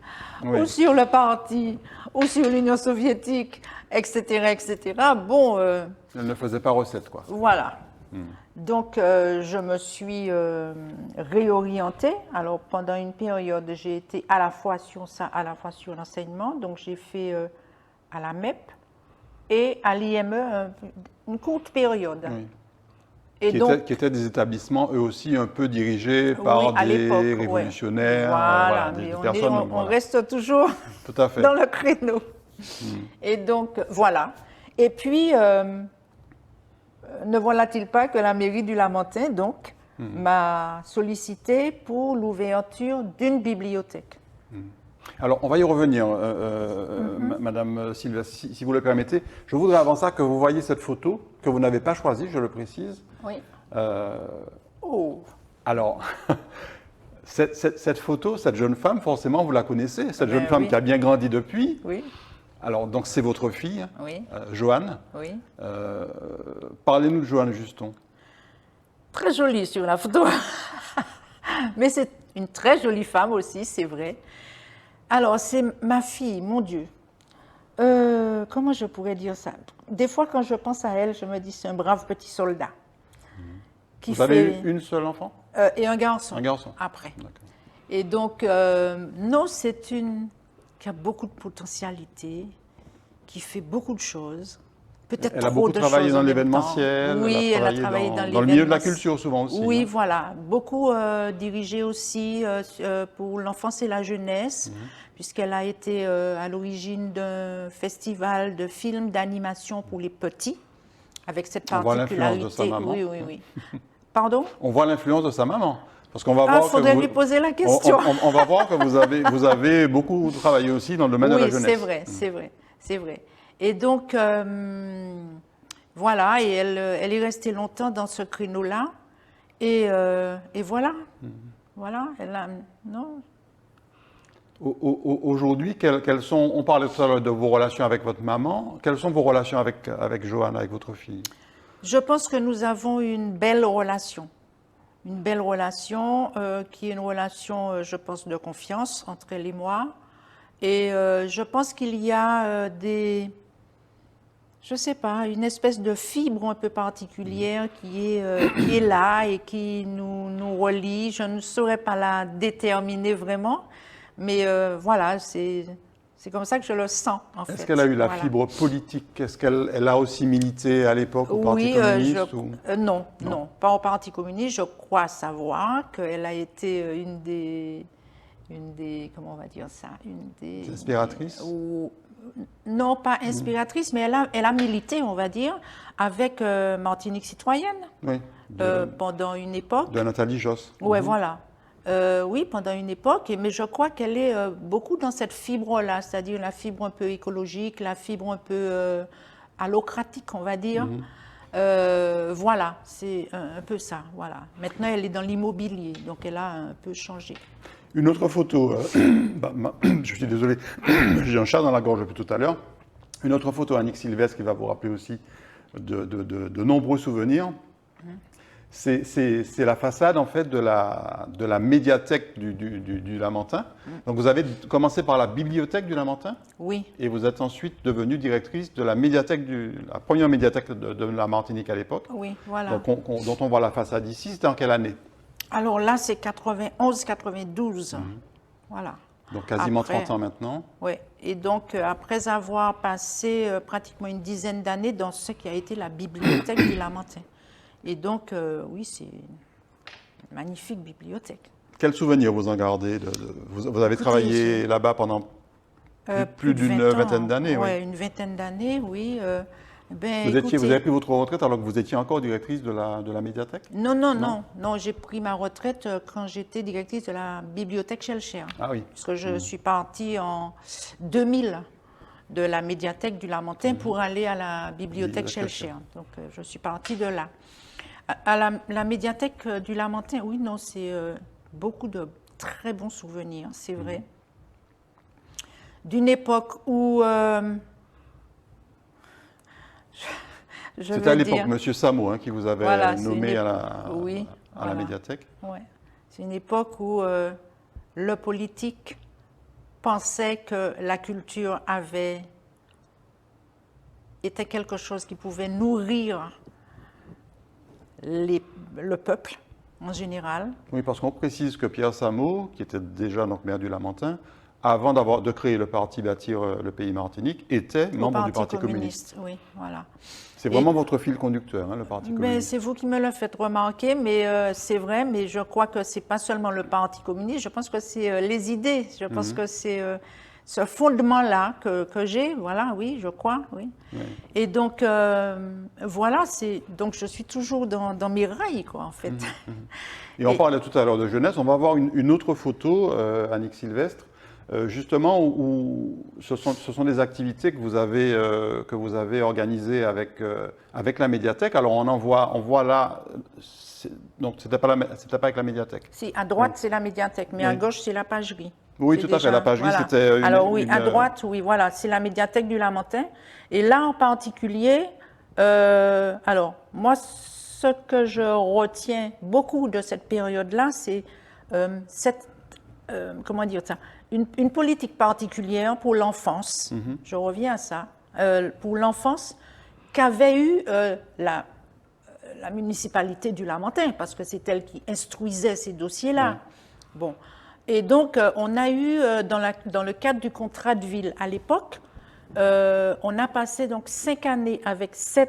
ou sur le parti, ou sur l'Union soviétique, etc., etc. Bon... Elle ne faisait pas recette, quoi. Voilà. Donc, je me suis réorientée. Alors, pendant une période, j'ai été à la fois sur ça, à la fois sur l'enseignement. Donc, j'ai fait à la MEP et à l'IME une courte période. Oui. Et qui étaient des établissements, eux aussi, un peu dirigés par des révolutionnaires, voilà, des personnes. On reste toujours tout à fait. dans le créneau. Et donc, voilà. Et puis... ne voilà-t-il pas que la mairie du Lamentin, donc, m'a sollicité pour l'ouverture d'une bibliothèque. Alors, on va y revenir, Madame Sylvia, si vous le permettez. Je voudrais avant ça que vous voyiez cette photo, que vous n'avez pas choisie, je le précise. Oui. Alors, cette photo, cette jeune femme, forcément, vous la connaissez, cette jeune femme qui a bien grandi depuis. Oui. Alors, donc, c'est votre fille, Joanne. Oui. Parlez-nous de Joanne Juston. Très jolie sur la photo. Mais c'est une très jolie femme aussi, c'est vrai. Alors, c'est ma fille, mon Dieu. Comment je pourrais dire ça? Des fois, quand je pense à elle, je me dis c'est un brave petit soldat. Vous avez eu une seule enfant? Et un garçon. Un garçon. Après. Et donc, non, c'est une... qui a beaucoup de potentialité, qui fait beaucoup de choses, peut-être trop de choses. Elle a beaucoup travaillé dans l'événementiel. Oui, elle a travaillé dans le milieu de la culture souvent aussi. Oui, voilà. Beaucoup dirigé aussi pour l'enfance et la jeunesse, puisqu'elle a été à l'origine d'un festival de films d'animation pour les petits, avec cette particularité. On voit l'influence de sa maman. Oui, oui, oui. Pardon? On voit l'influence de sa maman. Parce qu'on va voir faudrait lui poser la question. On va voir que vous avez beaucoup travaillé aussi dans le domaine de la jeunesse. Oui, c'est vrai, c'est vrai, c'est vrai. Et donc, voilà, et elle est restée longtemps dans ce créneau-là. Et voilà, voilà, elle a... Non. Aujourd'hui, on parlait tout à l'heure de vos relations avec votre maman. Quelles sont vos relations avec Joanne, avec votre fille? Je pense que nous avons une belle relation. Une belle relation qui est une relation, je pense, de confiance entre elle et moi. Et je pense qu'il y a je ne sais pas, une espèce de fibre un peu particulière qui est là et qui nous relie. Je ne saurais pas la déterminer vraiment, mais voilà, c'est comme ça que je le sens, en fait. Est-ce qu'elle a eu la fibre politique? Est-ce qu'elle a aussi milité à l'époque au Parti communiste? Non, non, pas au Parti communiste, je crois savoir qu'elle a été une des, comment on va dire ça, une des... Inspiratrices? Non, pas inspiratrice, mais elle a milité, on va dire, avec Martinique citoyenne Oui, pendant une époque. de Nathalie Josse. Oui, voilà. Oui, pendant une époque, mais je crois qu'elle est beaucoup dans cette fibre-là, c'est-à-dire la fibre un peu écologique, la fibre un peu allocratique, on va dire. Voilà, c'est un peu ça. Voilà. Maintenant, elle est dans l'immobilier, donc elle a un peu changé. Une autre photo, je suis désolé, j'ai un chat dans la gorge depuis tout à l'heure. Une autre photo, Annick Sylvestre, qui va vous rappeler aussi de nombreux souvenirs. C'est la façade en fait de la médiathèque du Lamentin. Donc vous avez commencé par la bibliothèque du Lamentin Oui, et vous êtes ensuite devenue directrice de la médiathèque la première médiathèque de la Martinique à l'époque. oui, voilà. Donc dont on voit la façade ici. C'était en quelle année? Alors là, c'est 91-92. Voilà. Donc quasiment Après, 30 ans maintenant. Oui, et donc après avoir passé pratiquement une dizaine d'années dans ce qui a été la bibliothèque du Lamentin. Et donc, oui, c'est une magnifique bibliothèque. Quel souvenir vous en gardez vous avez Écoutez, travaillé là-bas pendant plus de d'une 20 ans. vingtaine d'années, Oui, oui. une vingtaine d'années, oui. Ben, Vous écoutez, avez pris votre retraite alors que vous étiez encore directrice de la médiathèque? non, j'ai pris ma retraite quand j'étais directrice de la bibliothèque Schellcher. Ah oui. Puisque je suis partie en 2000 de la médiathèque du Lamentin pour aller à la bibliothèque Schellcher. Donc, je suis partie de là. À la médiathèque du Lamentin, oui, non, c'est beaucoup de très bons souvenirs, c'est vrai. D'une époque où... C'était à l'époque M. Samo qui vous avait Voilà, nommé à oui, la voilà. médiathèque. Ouais. C'est une époque où le politique pensait que la culture était quelque chose qui pouvait nourrir le peuple en général. Oui, parce qu'on précise que Pierre Samo, qui était déjà donc maire du Lamentin, avant de créer le parti Bâtir le pays Martinique, était membre du Parti communiste. Oui, voilà. C'est vraiment votre fil conducteur, hein, le Parti communiste. C'est vous qui me le faites remarquer, mais c'est vrai, mais je crois que ce n'est pas seulement le Parti communiste, je pense que c'est les idées, je pense que c'est ce fondement-là que j'ai, voilà, oui, je crois, oui. Et donc, voilà, donc je suis toujours dans mes rails, quoi, en fait. Et on parlait tout à l'heure de jeunesse, on va voir une autre photo, Annick Sylvestre, justement où ce sont des activités que vous avez organisées avec la médiathèque. Alors on voit là, donc c'était pas avec la médiathèque. Si, à droite c'est la médiathèque, mais à gauche c'est la pagerie. Oui, tout à fait, la pagerie voilà. c'était Alors oui, à droite, oui, voilà, c'est la médiathèque du Lamentin. Et là en particulier, alors moi ce que je retiens beaucoup de cette période-là, c'est comment dire ça, une politique particulière pour l'enfance, je reviens à ça, pour l'enfance qu'avait eu la municipalité du Lamentin, parce que c'est elle qui instruisait ces dossiers-là. Bon. Et donc, on a eu, dans le cadre du contrat de ville à l'époque, on a passé donc 5 années avec ce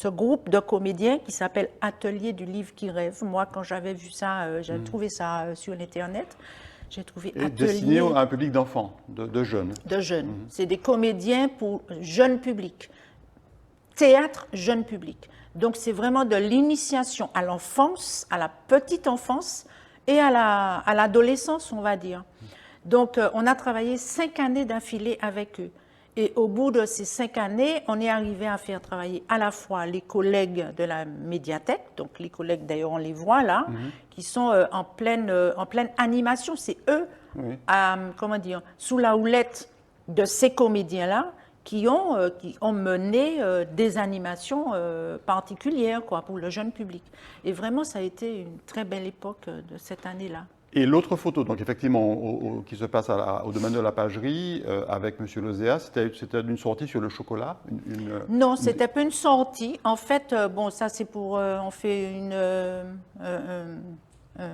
groupe de comédiens qui s'appelle Atelier du livre qui rêve. Moi, quand j'avais vu ça, j'avais trouvé ça sur l'Internet. J'ai trouvé Atelier... Destiné à un public d'enfants, de jeunes. De jeunes. C'est des comédiens pour jeunes publics. Théâtre jeune public. Donc, c'est vraiment de l'initiation à l'enfance, à la petite enfance et à l'adolescence, on va dire. Donc, on a travaillé 5 années d'affilée avec eux. Et au bout de ces 5 années, on est arrivé à faire travailler à la fois les collègues de la médiathèque, donc les collègues, d'ailleurs, on les voit là, qui sont en pleine animation. C'est eux, comment dire, sous la houlette de ces comédiens-là, qui ont mené des animations particulières quoi, pour le jeune public. Et vraiment, ça a été une très belle époque de cette année-là. Et l'autre photo, donc effectivement, qui se passe au domaine de la pagerie avec M. Lozéa, c'était une sortie sur le chocolat Non, c'était pas une sortie. En fait, bon, ça c'est pour... on fait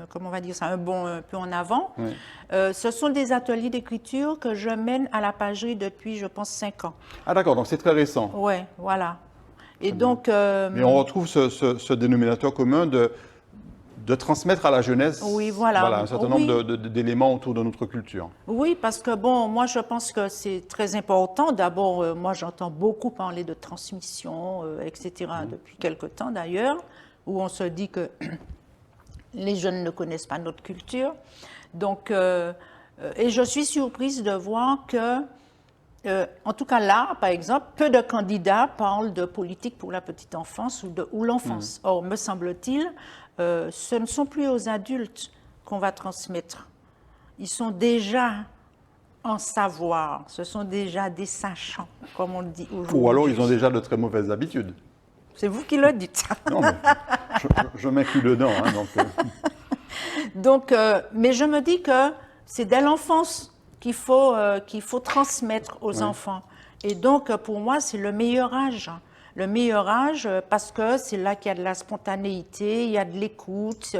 comment on va dire ça, un bond un peu en avant. Ce sont des ateliers d'écriture que je mène à la pagerie depuis, je pense, 5 ans. Ah d'accord, donc c'est très récent. Oui, voilà. Et donc, mais on retrouve ce dénominateur commun de transmettre à la jeunesse oui, voilà. un certain Oui. nombre d'éléments autour de notre culture. Oui, parce que bon, moi je pense que c'est très important. D'abord, moi j'entends beaucoup parler de transmission, etc., depuis quelque temps d'ailleurs, où on se dit que les jeunes ne connaissent pas notre culture. Donc, et je suis surprise de voir que, en tout cas là, par exemple, peu de candidats parlent de politique pour la petite enfance ou l'enfance. Or, me semble-t-il, ce ne sont plus aux adultes qu'on va transmettre. Ils sont déjà en savoir, ce sont déjà des sachants, comme on le dit aujourd'hui. Ou alors ils ont déjà de très mauvaises habitudes. C'est vous qui le dites. Non, mais je m'inclus dedans. Hein, donc, mais je me dis que c'est dès l'enfance qu'il faut transmettre aux enfants. Et donc, pour moi, c'est le meilleur âge. Le meilleur âge parce que c'est là qu'il y a de la spontanéité, il y a de l'écoute,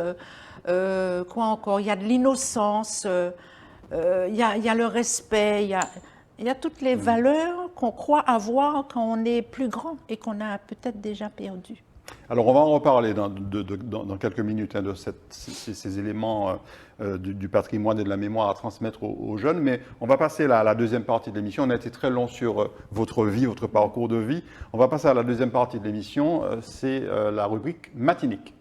quoi encore, il y a de l'innocence, il y a le respect, il y a toutes les valeurs qu'on croit avoir quand on est plus grand et qu'on a peut-être déjà perdu. Alors, on va en reparler dans quelques minutes de ces éléments du patrimoine et de la mémoire à transmettre aux jeunes, mais on va passer à la deuxième partie de l'émission. On a été très long sur votre vie, votre parcours de vie. On va passer à la deuxième partie de l'émission, c'est la rubrique Matinique.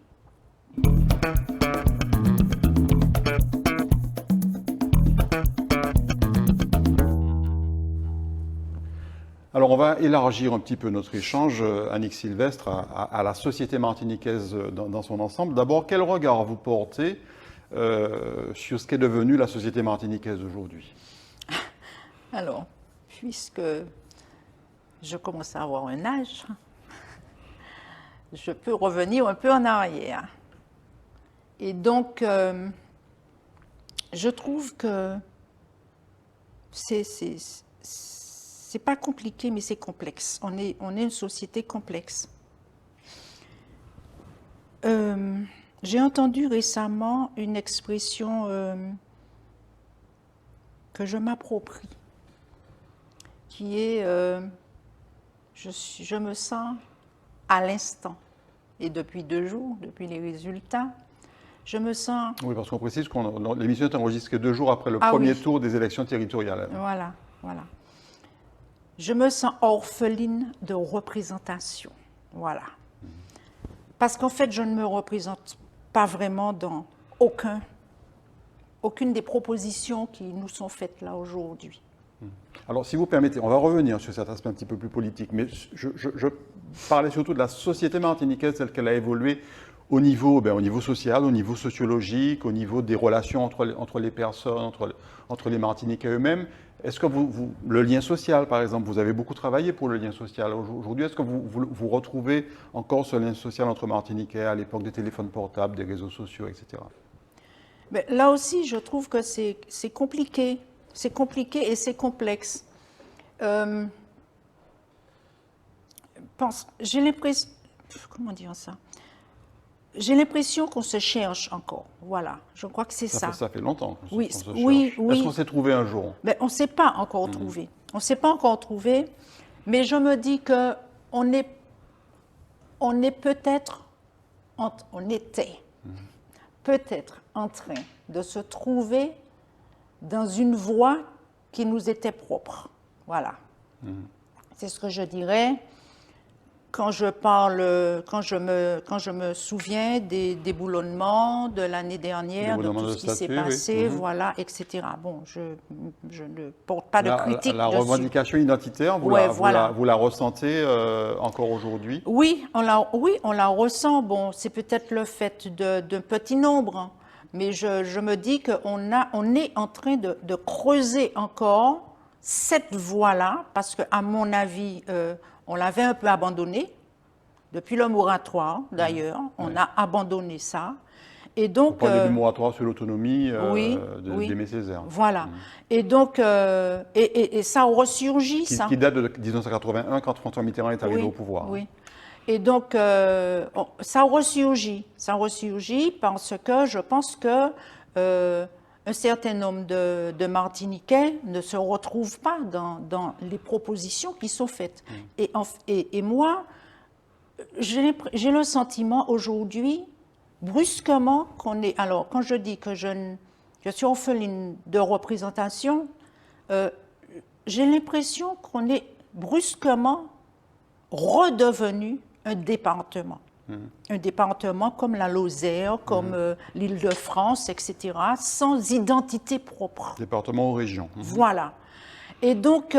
Alors, on va élargir un petit peu notre échange, Annick Sylvestre, à la société martiniquaise dans son ensemble. D'abord, quel regard vous portez sur ce qu'est devenu la société martiniquaise aujourd'hui? Alors, puisque je commence à avoir un âge, je peux revenir un peu en arrière. Et donc, je trouve que c'est pas compliqué, mais c'est complexe. On est une société complexe. J'ai entendu récemment une expression que je m'approprie, qui est je me sens à l'instant. Et depuis 2 jours, depuis les résultats, je me sens... Oui, parce qu'on précise que l'émission est enregistrée 2 jours après le premier tour des élections territoriales. Voilà, voilà. Je me sens orpheline de représentation. Voilà. Parce qu'en fait, je ne me représente pas vraiment dans aucune des propositions qui nous sont faites là aujourd'hui. Alors, si vous permettez, on va revenir sur cet aspect un petit peu plus politique, mais je parlais surtout de la société martiniquaise telle qu'elle a évolué au niveau social, au niveau sociologique, au niveau des relations entre les personnes, entre les Martiniquais eux-mêmes. Est-ce que le lien social, par exemple, vous avez beaucoup travaillé pour le lien social aujourd'hui, est-ce que vous retrouvez encore ce lien social entre Martiniquais à l'époque des téléphones portables, des réseaux sociaux, etc. Mais là aussi, je trouve que c'est compliqué. C'est compliqué et c'est complexe. J'ai l'impression... Comment dire ça? J'ai l'impression qu'on se cherche encore. Voilà, je crois que c'est ça. Ça fait longtemps qu'on oui, se cherche. Oui. Est-ce qu'on s'est trouvé un jour? Mais on ne s'est pas encore trouvé. On ne s'est pas encore trouvé, mais je me dis qu'on est peut-être, on était peut-être en train de se trouver dans une voie qui nous était propre. Voilà. C'est ce que je dirais. Quand je me souviens des déboulonnements de l'année dernière, de tout ce qui s'est passé, voilà, etc. Bon, je ne porte pas de critique la dessus. revendication identitaire, vous la ressentez encore aujourd'hui? Oui, on la ressent. Bon, c'est peut-être le fait d'un petit nombre, hein, mais je me dis qu'on est en train de creuser encore cette voie-là, parce qu'à mon avis, on l'avait un peu abandonné, depuis le moratoire d'ailleurs, on a abandonné ça. Et donc, vous parlez du moratoire sur l'autonomie d'Aimé Césaire. Voilà. Et donc, et ça a ressurgi, ça. Qui date de 1981, quand François Mitterrand est arrivé au pouvoir. Oui. Et donc, ça a ressurgi. Ça a ressurgi parce que je pense que un certain nombre de Martiniquais ne se retrouvent pas dans les propositions qui sont faites. Et moi, J'ai le sentiment aujourd'hui, brusquement, qu'on est... Alors, quand je dis que je suis orpheline de représentation, j'ai l'impression qu'on est brusquement redevenu un département. Un département comme la Lozère, comme l'Île-de-France, etc., sans identité propre. Département ou région. Voilà. Et donc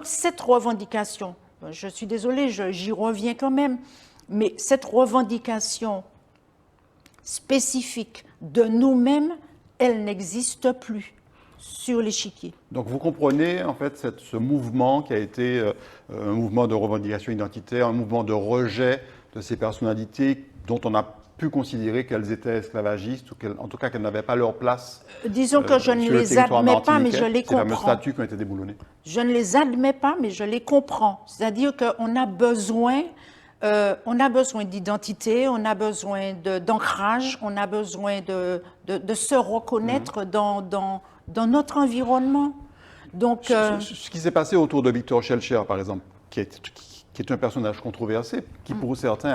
cette revendication, je suis désolée, j'y reviens quand même, mais cette revendication spécifique de nous-mêmes, elle n'existe plus sur l'échiquier. Donc vous comprenez en fait ce mouvement qui a été un mouvement de revendication identitaire, un mouvement de rejet de ces personnalités dont on a pu considérer qu'elles étaient esclavagistes ou en tout cas qu'elles n'avaient pas leur place. Disons que je ne les admets pas, mais je les comprends. Ces fameux statuts qui ont été déboulonnés. Je ne les admets pas, mais je les comprends. C'est-à-dire qu'on a besoin d'identité, on a besoin d'ancrage, on a besoin de se reconnaître dans notre environnement. Donc, ce qui s'est passé autour de Victor Schellcher, par exemple, qui est un personnage controversé, qui pour certains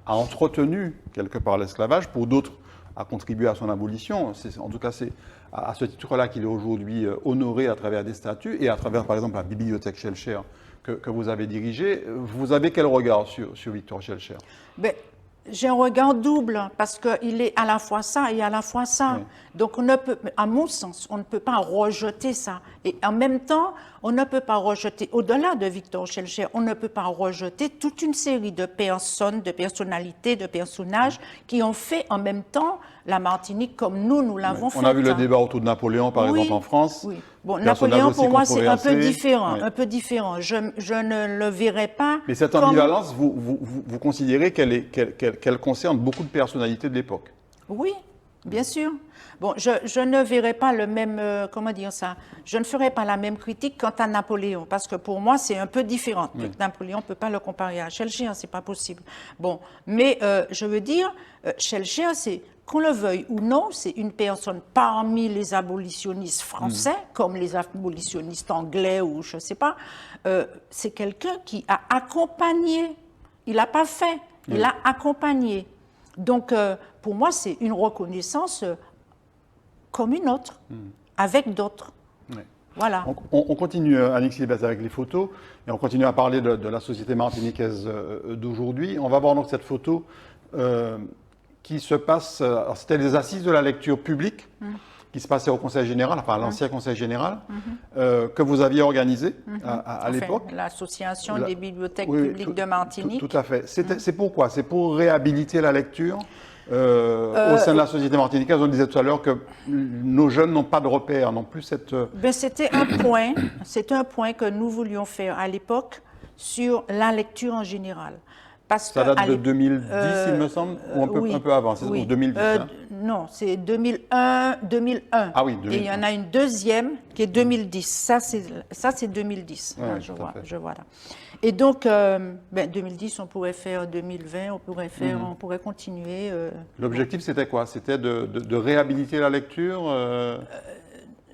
a entretenu quelque part l'esclavage, pour d'autres a contribué à son abolition. En tout cas, c'est à ce titre-là qu'il est aujourd'hui honoré à travers des statuts et à travers, par exemple, la bibliothèque Schellcher que vous avez dirigée. Vous avez quel regard sur Victor Schellcher? J'ai un regard double, parce qu'il est à la fois ça et à la fois ça. Oui. Donc, à mon sens, on ne peut pas rejeter ça. Et en même temps, on ne peut pas rejeter, au-delà de Victor Schellcher, on ne peut pas rejeter toute une série de personnes, de personnalités, de personnages qui ont fait en même temps la Martinique comme nous l'avons fait. On a vu le débat autour de Napoléon, par exemple, en France. Oui. Bon, Napoléon, pour moi, c'est un peu différent. Oui. Un peu différent. Je ne le verrai pas. Mais cette ambivalence, vous considérez qu'elle concerne beaucoup de personnalités de l'époque? Oui, bien sûr. Bon, je ne verrai pas le même, comment dire ça, je ne ferai pas la même critique quant à Napoléon, parce que pour moi, c'est un peu différent. Oui. Napoléon, on ne peut pas le comparer à Schellcher, c'est pas possible. Bon, mais je veux dire, Schellcher, c'est, qu'on le veuille ou non, c'est une personne parmi les abolitionnistes français, comme les abolitionnistes anglais ou je ne sais pas, c'est quelqu'un qui a accompagné, il n'a pas fait, il a accompagné. Donc, pour moi, c'est une reconnaissance comme une autre, avec d'autres. Oui. Voilà. On continue, Alexis Bess, avec les photos, et on continue à parler de la société martiniquaise d'aujourd'hui. On va voir donc cette photo qui se passe, c'était les assises de la lecture publique, qui se passaient au Conseil général, enfin à l'ancien Conseil général, que vous aviez organisé à l'époque. L'Association des bibliothèques publiques de Martinique. Tout à fait. C'est pourquoi? C'est pour réhabiliter la lecture au sein de la société martiniquaise. On disait tout à l'heure que nos jeunes n'ont pas de repères, non plus cette... C'était un point que nous voulions faire à l'époque sur la lecture en général. Parce ça date de 2010, il me semble, ou un peu avant, c'est 2010 hein? Non, c'est 2001. Ah oui, 2001. Et il y en a une deuxième qui est 2010. Ça, c'est 2010. Ouais, je vois là. Et donc, 2010, on pourrait faire 2020, on pourrait continuer. L'objectif, c'était quoi? C'était de réhabiliter la lecture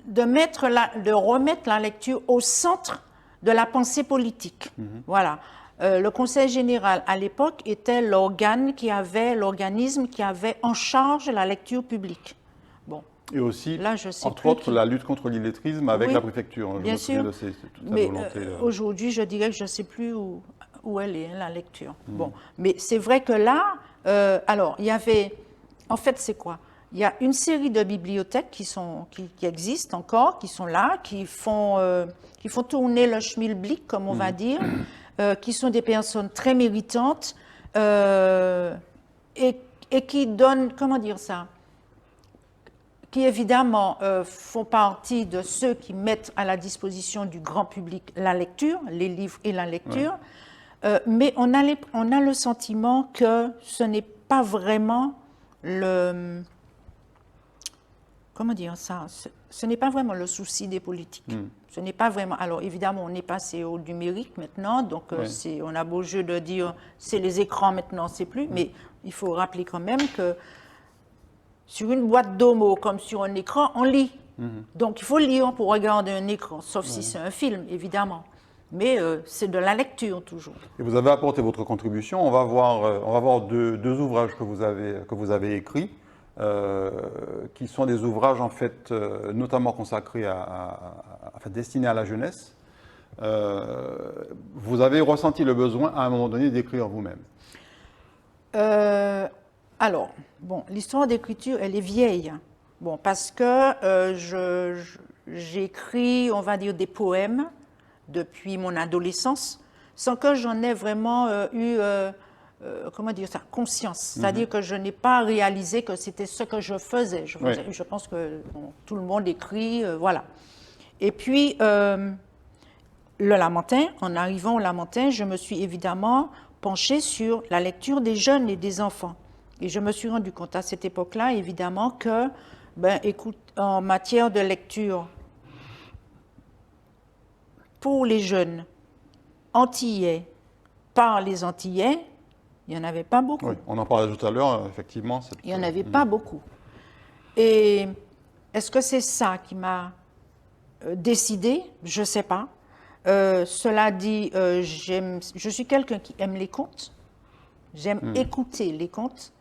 de remettre la lecture au centre de la pensée politique. Voilà. Le Conseil général, à l'époque, était l'organisme qui avait en charge la lecture publique. Bon. Et aussi, là, entre autres, la lutte contre l'illettrisme avec la préfecture. Bien sûr. Mais aujourd'hui, je dirais que je ne sais plus où elle est, la lecture. Bon. Mais c'est vrai que là, alors, il y avait... En fait, c'est quoi? Il y a une série de bibliothèques qui existent encore, qui sont là, qui font tourner le schmilblick, comme on va dire, qui sont des personnes très méritantes et qui donnent, comment dire ça, qui évidemment font partie de ceux qui mettent à la disposition du grand public la lecture, les livres et la lecture, mais on a le sentiment que ce n'est pas vraiment le... Comment dire ça? Ce n'est pas vraiment le souci des politiques. Ce n'est pas vraiment... Alors, évidemment, on est passé au numérique maintenant, donc on a beau jeu de dire c'est les écrans maintenant, c'est plus, mais il faut rappeler quand même que sur une boîte d'homo comme sur un écran, on lit. Donc, il faut lire pour regarder un écran, sauf si c'est un film, évidemment. mais c'est de la lecture toujours. Et vous avez apporté votre contribution. On va voir deux ouvrages que vous avez écrits, qui sont des ouvrages en fait notamment consacrés destinés à la jeunesse. Vous avez ressenti le besoin à un moment donné d'écrire vous-même. Alors, bon, l'histoire d'écriture, elle est vieille. Bon, parce que j'écris, on va dire, des poèmes depuis mon adolescence, sans que j'en ai vraiment eu, comment dire ça, conscience. C'est-à-dire que je n'ai pas réalisé que c'était ce que je faisais. Je pense que bon, tout le monde écrit, voilà. Et puis, le Lamentin, en arrivant au Lamentin, je me suis évidemment penchée sur la lecture des jeunes et des enfants. Et je me suis rendu compte à cette époque-là, évidemment, que, ben, écoute, en matière de lecture, pour les jeunes antillais, par les Antillais, il n'y en avait pas beaucoup. Oui, on en parlait tout à l'heure, effectivement. Il n'y en avait pas beaucoup. Et est-ce que c'est ça qui m'a décidé? Je ne sais pas. Cela dit, je suis quelqu'un qui aime les contes. J'aime écouter les contes.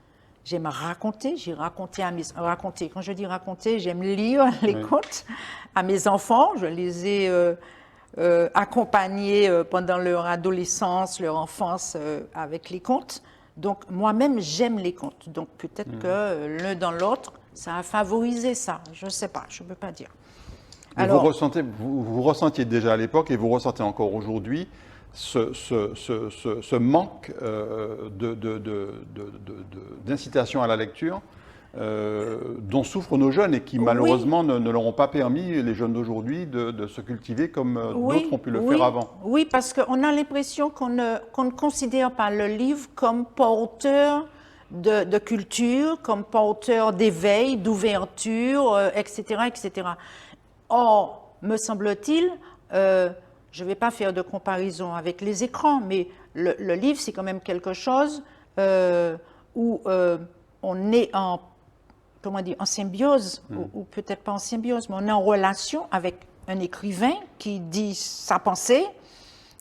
J'aime raconter. J'ai raconté raconter. Quand je dis raconter, j'aime lire les contes à mes enfants. Je les ai accompagnés pendant leur adolescence, leur enfance avec les contes. Donc moi-même, j'aime les contes. Donc peut-être que l'un dans l'autre, ça a favorisé ça. Je ne sais pas, je ne peux pas dire. Alors, vous ressentiez déjà à l'époque et vous ressentez encore aujourd'hui ce manque d'incitation à la lecture dont souffrent nos jeunes et qui malheureusement ne leur ont pas permis, les jeunes d'aujourd'hui, de se cultiver comme d'autres ont pu le faire avant. Oui, parce qu'on a l'impression qu'on ne considère pas le livre comme porteur de culture, comme porteur d'éveil, d'ouverture, etc., etc. Or, me semble-t-il, je ne vais pas faire de comparaison avec les écrans, mais le livre, c'est quand même quelque chose où on est en, comment dire, en symbiose, ou peut-être pas en symbiose, mais on est en relation avec un écrivain qui dit sa pensée,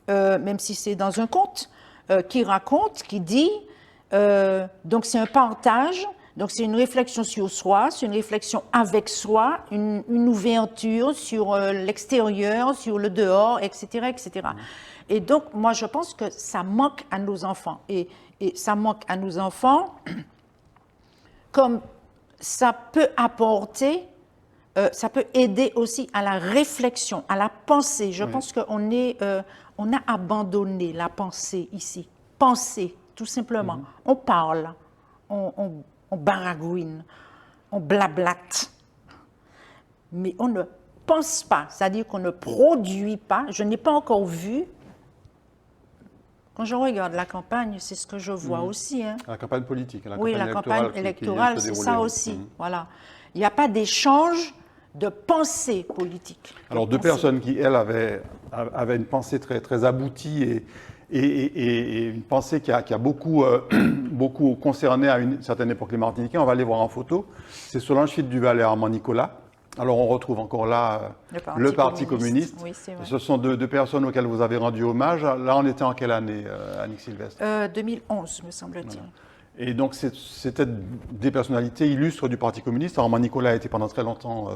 même si c'est dans un conte, qui raconte, qui dit. Donc c'est un partage. Donc c'est une réflexion sur soi, c'est une réflexion avec soi, une ouverture sur l'extérieur, sur le dehors, etc., etc. Et donc moi je pense que ça manque à nos enfants. Et ça manque à nos enfants comme ça peut apporter, ça peut aider aussi à la réflexion, à la pensée. Je pense qu'on on a abandonné la pensée ici. Penser, tout simplement. On parle, on baragouine, on blablate, mais on ne pense pas, c'est-à-dire qu'on ne produit pas. Je n'ai pas encore vu, quand je regarde la campagne, c'est ce que je vois aussi. Hein. La campagne politique, la campagne électorale, c'est ça aussi. Voilà. Il n'y a pas d'échange de pensée politique. Alors deux personnes qui, elles, avaient une pensée très, très aboutie et une pensée qui a beaucoup, beaucoup concerné à une certaine époque les Martiniquais. On va les voir en photo. C'est Solange Fitt-Duval et Armand Nicolas. Alors on retrouve encore là le Parti communiste. Oui, c'est vrai. Ce sont deux personnes auxquelles vous avez rendu hommage. Là, on était en quelle année, Annick Sylvestre 2011, me semble-t-il. Voilà. Et donc c'était des personnalités illustres du Parti communiste. Armand Nicolas a été pendant très longtemps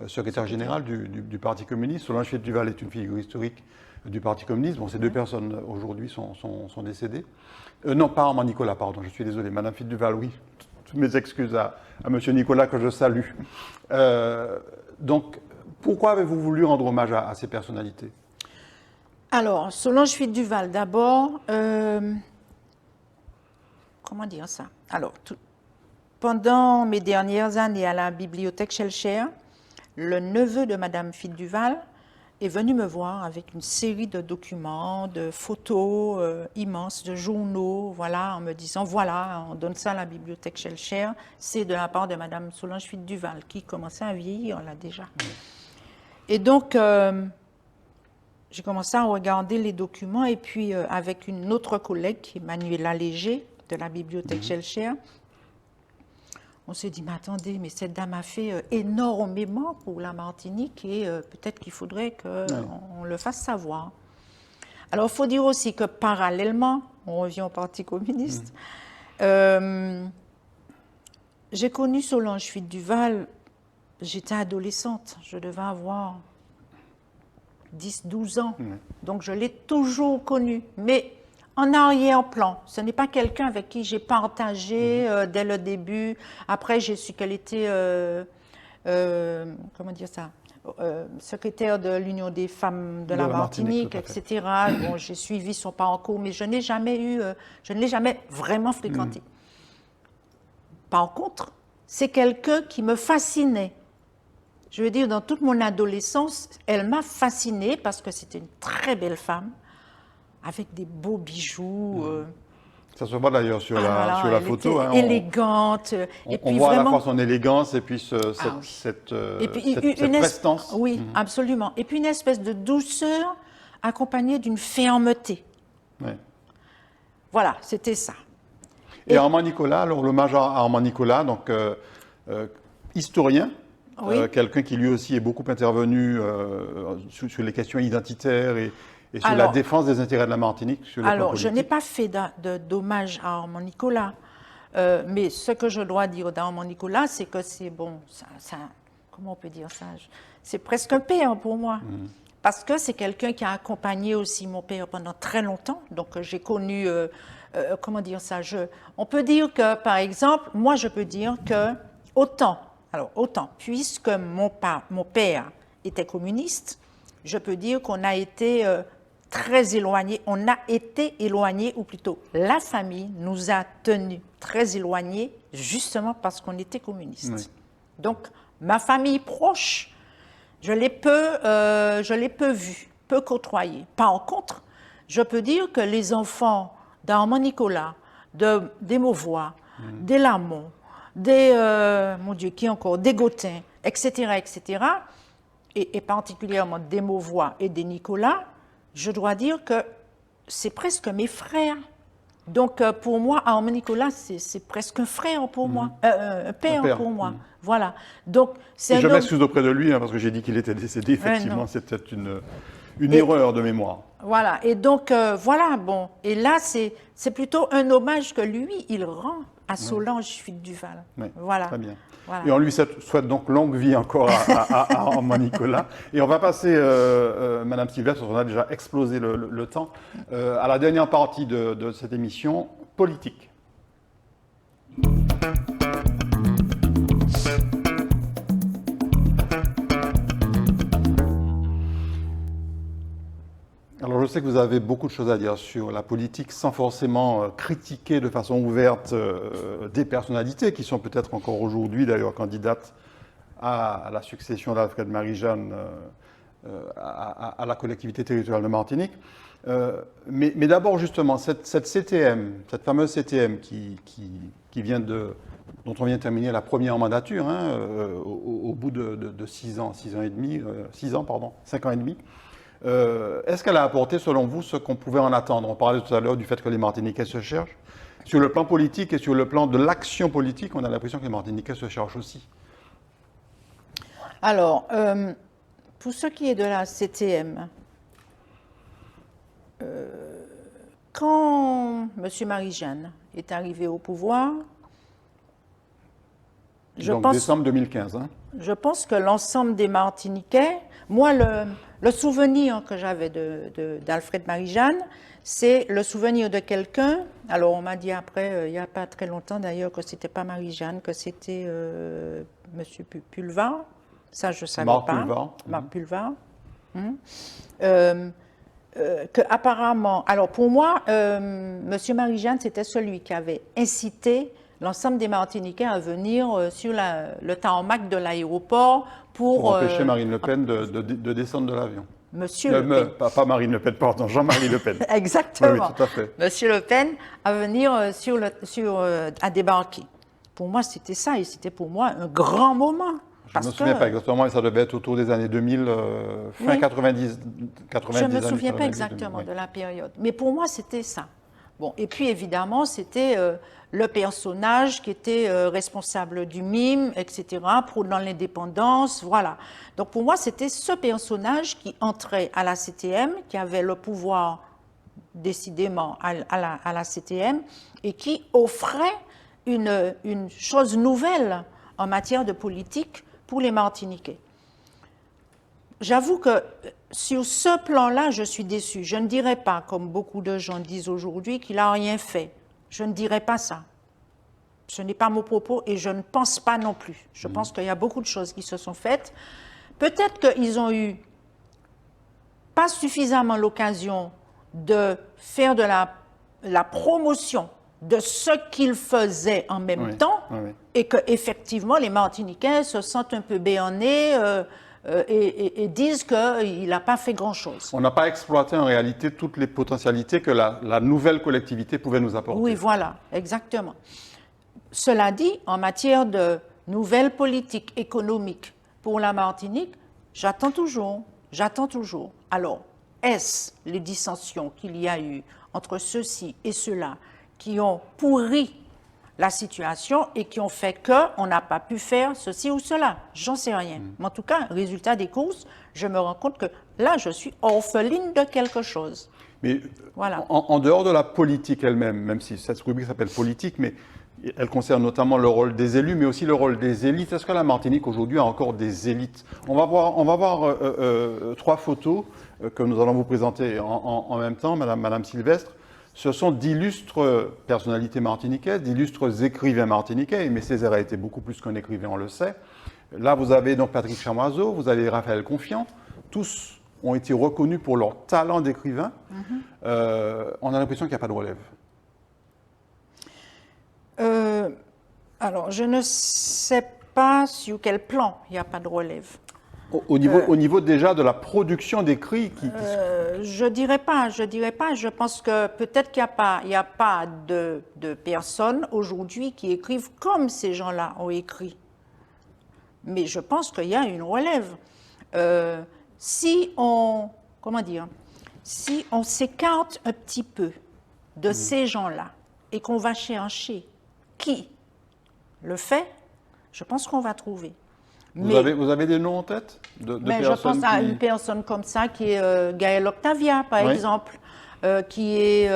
secrétaire général du Parti communiste. Solange Fitt-Duval est une figure historique du Parti communiste. Bon, ces deux personnes aujourd'hui sont décédées. Non, pas Armand Nicolas, pardon, je suis désolé. Madame Fitt-Duval, oui. Toutes mes excuses à Monsieur Nicolas que je salue. Donc, pourquoi avez-vous voulu rendre hommage à ces personnalités? Alors, Solange Fitt-Duval, d'abord, comment dire ça? Alors, pendant mes dernières années à la bibliothèque Schellcher, le neveu de Madame Fitt-Duval est venu me voir avec une série de documents, de photos immenses, de journaux, voilà, en me disant, voilà, on donne ça à la bibliothèque Schellcher, c'est de la part de Madame Solange Fitt-Duval, qui commençait à vieillir là déjà. Et donc, j'ai commencé à regarder les documents, et puis avec une autre collègue, Manuela Léger, de la bibliothèque Schellcher, on s'est dit, mais attendez, mais cette dame a fait énormément pour la Martinique et peut-être qu'il faudrait qu'on le fasse savoir. Alors, il faut dire aussi que parallèlement, on revient au Parti communiste, j'ai connu Solange Fuite-Duval, j'étais adolescente, je devais avoir 10-12 ans, donc je l'ai toujours connue, mais en arrière-plan. Ce n'est pas quelqu'un avec qui j'ai partagé dès le début. Après, j'ai su qu'elle était, comment dire ça, secrétaire de l'Union des femmes de la Martinique, etc. Bon, j'ai suivi son parcours, mais je n'ai jamais eu, je ne l'ai jamais vraiment fréquenté. Par contre, c'est quelqu'un qui me fascinait. Je veux dire, dans toute mon adolescence, elle m'a fascinée parce que c'était une très belle femme, avec des beaux bijoux. Ça se voit d'ailleurs sur la photo. Hein, élégante. On voit à la fois son élégance et puis cette prestance. Oui, absolument. Et puis une espèce de douceur accompagnée d'une fermeté. Ouais. Voilà, c'était ça. Et Armand Nicolas, alors l'hommage à Armand Nicolas, donc historien, quelqu'un qui lui aussi est beaucoup intervenu sur les questions identitaires et sur la défense des intérêts de la Martinique sur le plan politique. Je n'ai pas fait d'hommage à Armand Nicolas, mais ce que je dois dire d'Armand Nicolas, c'est que c'est bon, comment on peut dire ça? C'est presque un père pour moi. Parce que c'est quelqu'un qui a accompagné aussi mon père pendant très longtemps. Donc j'ai connu, comment dire ça? On peut dire que, par exemple, moi je peux dire que autant, puisque mon père était communiste, je peux dire qu'on a été très éloignés, ou plutôt la famille nous a tenus très éloignés, justement parce qu'on était communistes. Oui. Donc, ma famille proche, je l'ai peu vue, peu côtoyée. Par contre, je peux dire que les enfants d'Armand Nicolas, des Mauvois, des Lamont, mon Dieu, qui encore, des Gautins, etc., et particulièrement des Mauvois et des Nicolas, je dois dire que c'est presque mes frères. Donc, pour moi, Armand Nicolas, c'est presque un frère pour moi, un père pour moi. Voilà. Donc, je m'excuse auprès de lui, hein, parce que j'ai dit qu'il était décédé. Effectivement, c'était une erreur de mémoire. Voilà. Et donc, voilà, bon. Et là, c'est plutôt un hommage que lui, il rend à Solange Fuite-Duval. Oui, voilà. Très bien. Voilà. Et on lui souhaite donc longue vie encore à Armand Nicolas. Et on va passer, Madame Sylvestre, parce qu'on a déjà explosé le temps, à la dernière partie de cette émission, politique. Alors je sais que vous avez beaucoup de choses à dire sur la politique sans forcément critiquer de façon ouverte des personnalités qui sont peut-être encore aujourd'hui d'ailleurs candidates à la succession d'Alfred Marie-Jeanne à la collectivité territoriale de Martinique. Mais d'abord justement cette CTM, cette fameuse CTM qui vient dont on vient de terminer la première mandature hein, au bout de 5 ans et demi. Est-ce qu'elle a apporté, selon vous, ce qu'on pouvait en attendre? On parlait tout à l'heure du fait que les Martiniquais se cherchent. Sur le plan politique et sur le plan de l'action politique, on a l'impression que les Martiniquais se cherchent aussi. Alors, pour ce qui est de la CTM, quand M. Marie-Jeanne est arrivé au pouvoir, décembre 2015. Hein? Je pense que l'ensemble des Martiniquais, moi, le souvenir que j'avais d'Alfred Marie-Jeanne, c'est le souvenir de quelqu'un. Alors, on m'a dit après, il n'y a pas très longtemps d'ailleurs, que ce n'était pas Marie-Jeanne, que c'était M. Pulvar. Ça, je ne savais pas. Marc Pulvar. Apparemment, alors pour moi, M. Marie-Jeanne, c'était celui qui avait incité l'ensemble des Martiniquais à venir sur le tarmac de l'aéroport pour empêcher Marine Le Pen de descendre de l'avion. Monsieur Le Pen. Pas Marine Le Pen, pardon, Jean-Marie Le Pen. Exactement. Oui, tout à fait. Monsieur Le Pen à venir à débarquer. Pour moi, c'était ça, et c'était pour moi un grand moment. Je ne me souviens pas exactement, mais ça devait être autour des années 2000, fin 90. Je ne me souviens pas exactement de la période. Mais pour moi, c'était ça. Bon, et puis évidemment, c'était le personnage qui était responsable du mime, etc., prônant l'indépendance, voilà. Donc pour moi, c'était ce personnage qui entrait à la CTM, qui avait le pouvoir décidément, à la CTM, et qui offrait une chose nouvelle en matière de politique pour les Martiniquais. J'avoue que sur ce plan-là, je suis déçue. Je ne dirais pas, comme beaucoup de gens disent aujourd'hui, qu'il n'a rien fait. Je ne dirais pas ça. Ce n'est pas mon propos et je ne pense pas non plus. Je pense qu'il y a beaucoup de choses qui se sont faites. Peut-être qu'ils ont eu pas suffisamment l'occasion de faire de la promotion de ce qu'ils faisaient en même temps et qu'effectivement les Martiniquais se sentent un peu béonnés et disent qu'il n'a pas fait grand-chose. On n'a pas exploité en réalité toutes les potentialités que la nouvelle collectivité pouvait nous apporter. Oui, voilà, exactement. Cela dit, en matière de nouvelles politiques économiques pour la Martinique, j'attends toujours. Alors, est-ce les dissensions qu'il y a eu entre ceux-ci et ceux-là qui ont pourri la situation et qui ont fait qu'on n'a pas pu faire ceci ou cela? J'en sais rien. Mais en tout cas, résultat des courses, je me rends compte que là, je suis orpheline de quelque chose. Mais voilà. En dehors de la politique elle-même, même si cette rubrique s'appelle politique, mais elle concerne notamment le rôle des élus, mais aussi le rôle des élites. Est-ce que la Martinique aujourd'hui a encore des élites? On va voir 3 photos que nous allons vous présenter en même temps, Madame Sylvestre. Ce sont d'illustres personnalités martiniquaises, d'illustres écrivains martiniquais. Aimé Césaire a été beaucoup plus qu'un écrivain, on le sait. Là, vous avez donc Patrick Chamoiseau, vous avez Raphaël Confiant. Tous ont été reconnus pour leur talent d'écrivain. On a l'impression qu'il n'y a pas de relève. Alors, je ne sais pas sur quel plan il n'y a pas de relève. Au niveau déjà de la production d'écrits je dirais pas. Je pense que peut-être qu'il n'y a pas de personnes aujourd'hui qui écrivent comme ces gens-là ont écrit. Mais je pense qu'il y a une relève. Si on s'écarte un petit peu de ces gens-là et qu'on va chercher qui le fait, je pense qu'on va trouver. Vous avez des noms en tête de personnes? Je pense à une personne comme ça qui est Gaël Octavia, par exemple, qui est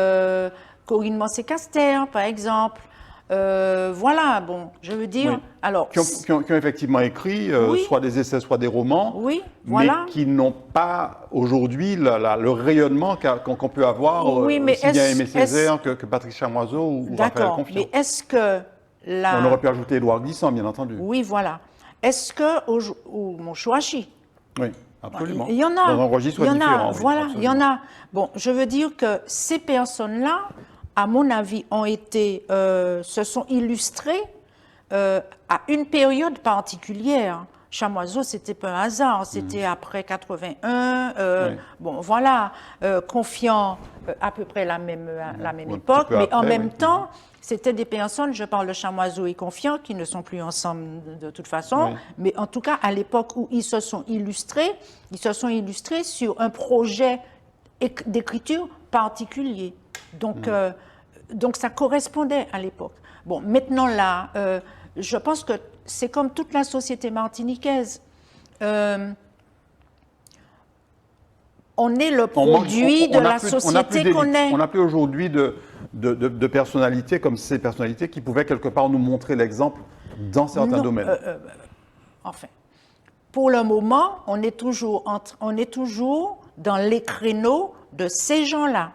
Corinne Mancé-Caster, par exemple. Voilà, bon, je veux dire... Alors, qui ont effectivement écrit soit des essais, soit des romans, mais qui n'ont pas aujourd'hui le rayonnement qu'on peut avoir aussi bien Aimé Césaire que Patrick Chamoiseau ou Raphaël Confiant. Mais est-ce que On aurait pu ajouter Édouard Glissant, bien entendu. Oui, voilà. Est-ce que... ou Monchouachi. Oui, absolument. Il y en a. Dans un registre différent. Voilà, il y en a. Bon, je veux dire que ces personnes-là, à mon avis, se sont illustrées à une période particulière. Chamoiseau, c'était pas un hasard, c'était après 81. Bon, voilà, Confiant, à peu près la même époque, mais en même temps, c'était des personnes, je parle de Chamoiseau et Confiant, qui ne sont plus ensemble de toute façon, mais en tout cas, à l'époque où ils se sont illustrés sur un projet d'écriture particulier. Donc ça correspondait à l'époque. Bon, maintenant là, je pense que c'est comme toute la société martiniquaise. On est le produit de la société qu'on est. On n'a plus aujourd'hui de personnalités comme ces personnalités qui pouvaient quelque part nous montrer l'exemple dans certains domaines. Enfin, pour le moment, on est toujours dans les créneaux de ces gens-là.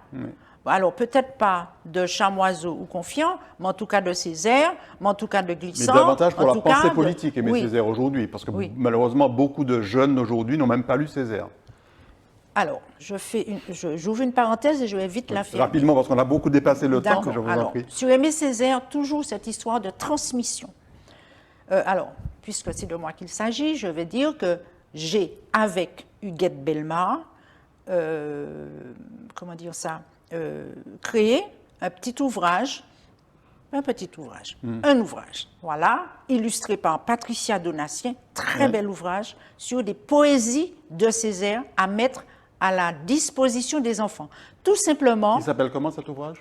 Alors, peut-être pas de Chamoiseau ou Confiant, mais en tout cas de Césaire, mais en tout cas de Glissant. Mais davantage pour la pensée politique, Aimé Césaire aujourd'hui, parce que malheureusement, beaucoup de jeunes aujourd'hui n'ont même pas lu Césaire. Alors, j'ouvre une parenthèse et je vais vite la faire. Rapidement, parce qu'on a beaucoup dépassé le temps, je vous en prie. Sur Aimé Césaire, toujours cette histoire de transmission. Alors, puisque c'est de moi qu'il s'agit, je vais dire que j'ai, avec Huguette Bellemare, créé un ouvrage, voilà, illustré par Patricia Donatien, très bel ouvrage, sur des poésies de Césaire à mettre à la disposition des enfants. Tout simplement... Il s'appelle comment cet ouvrage?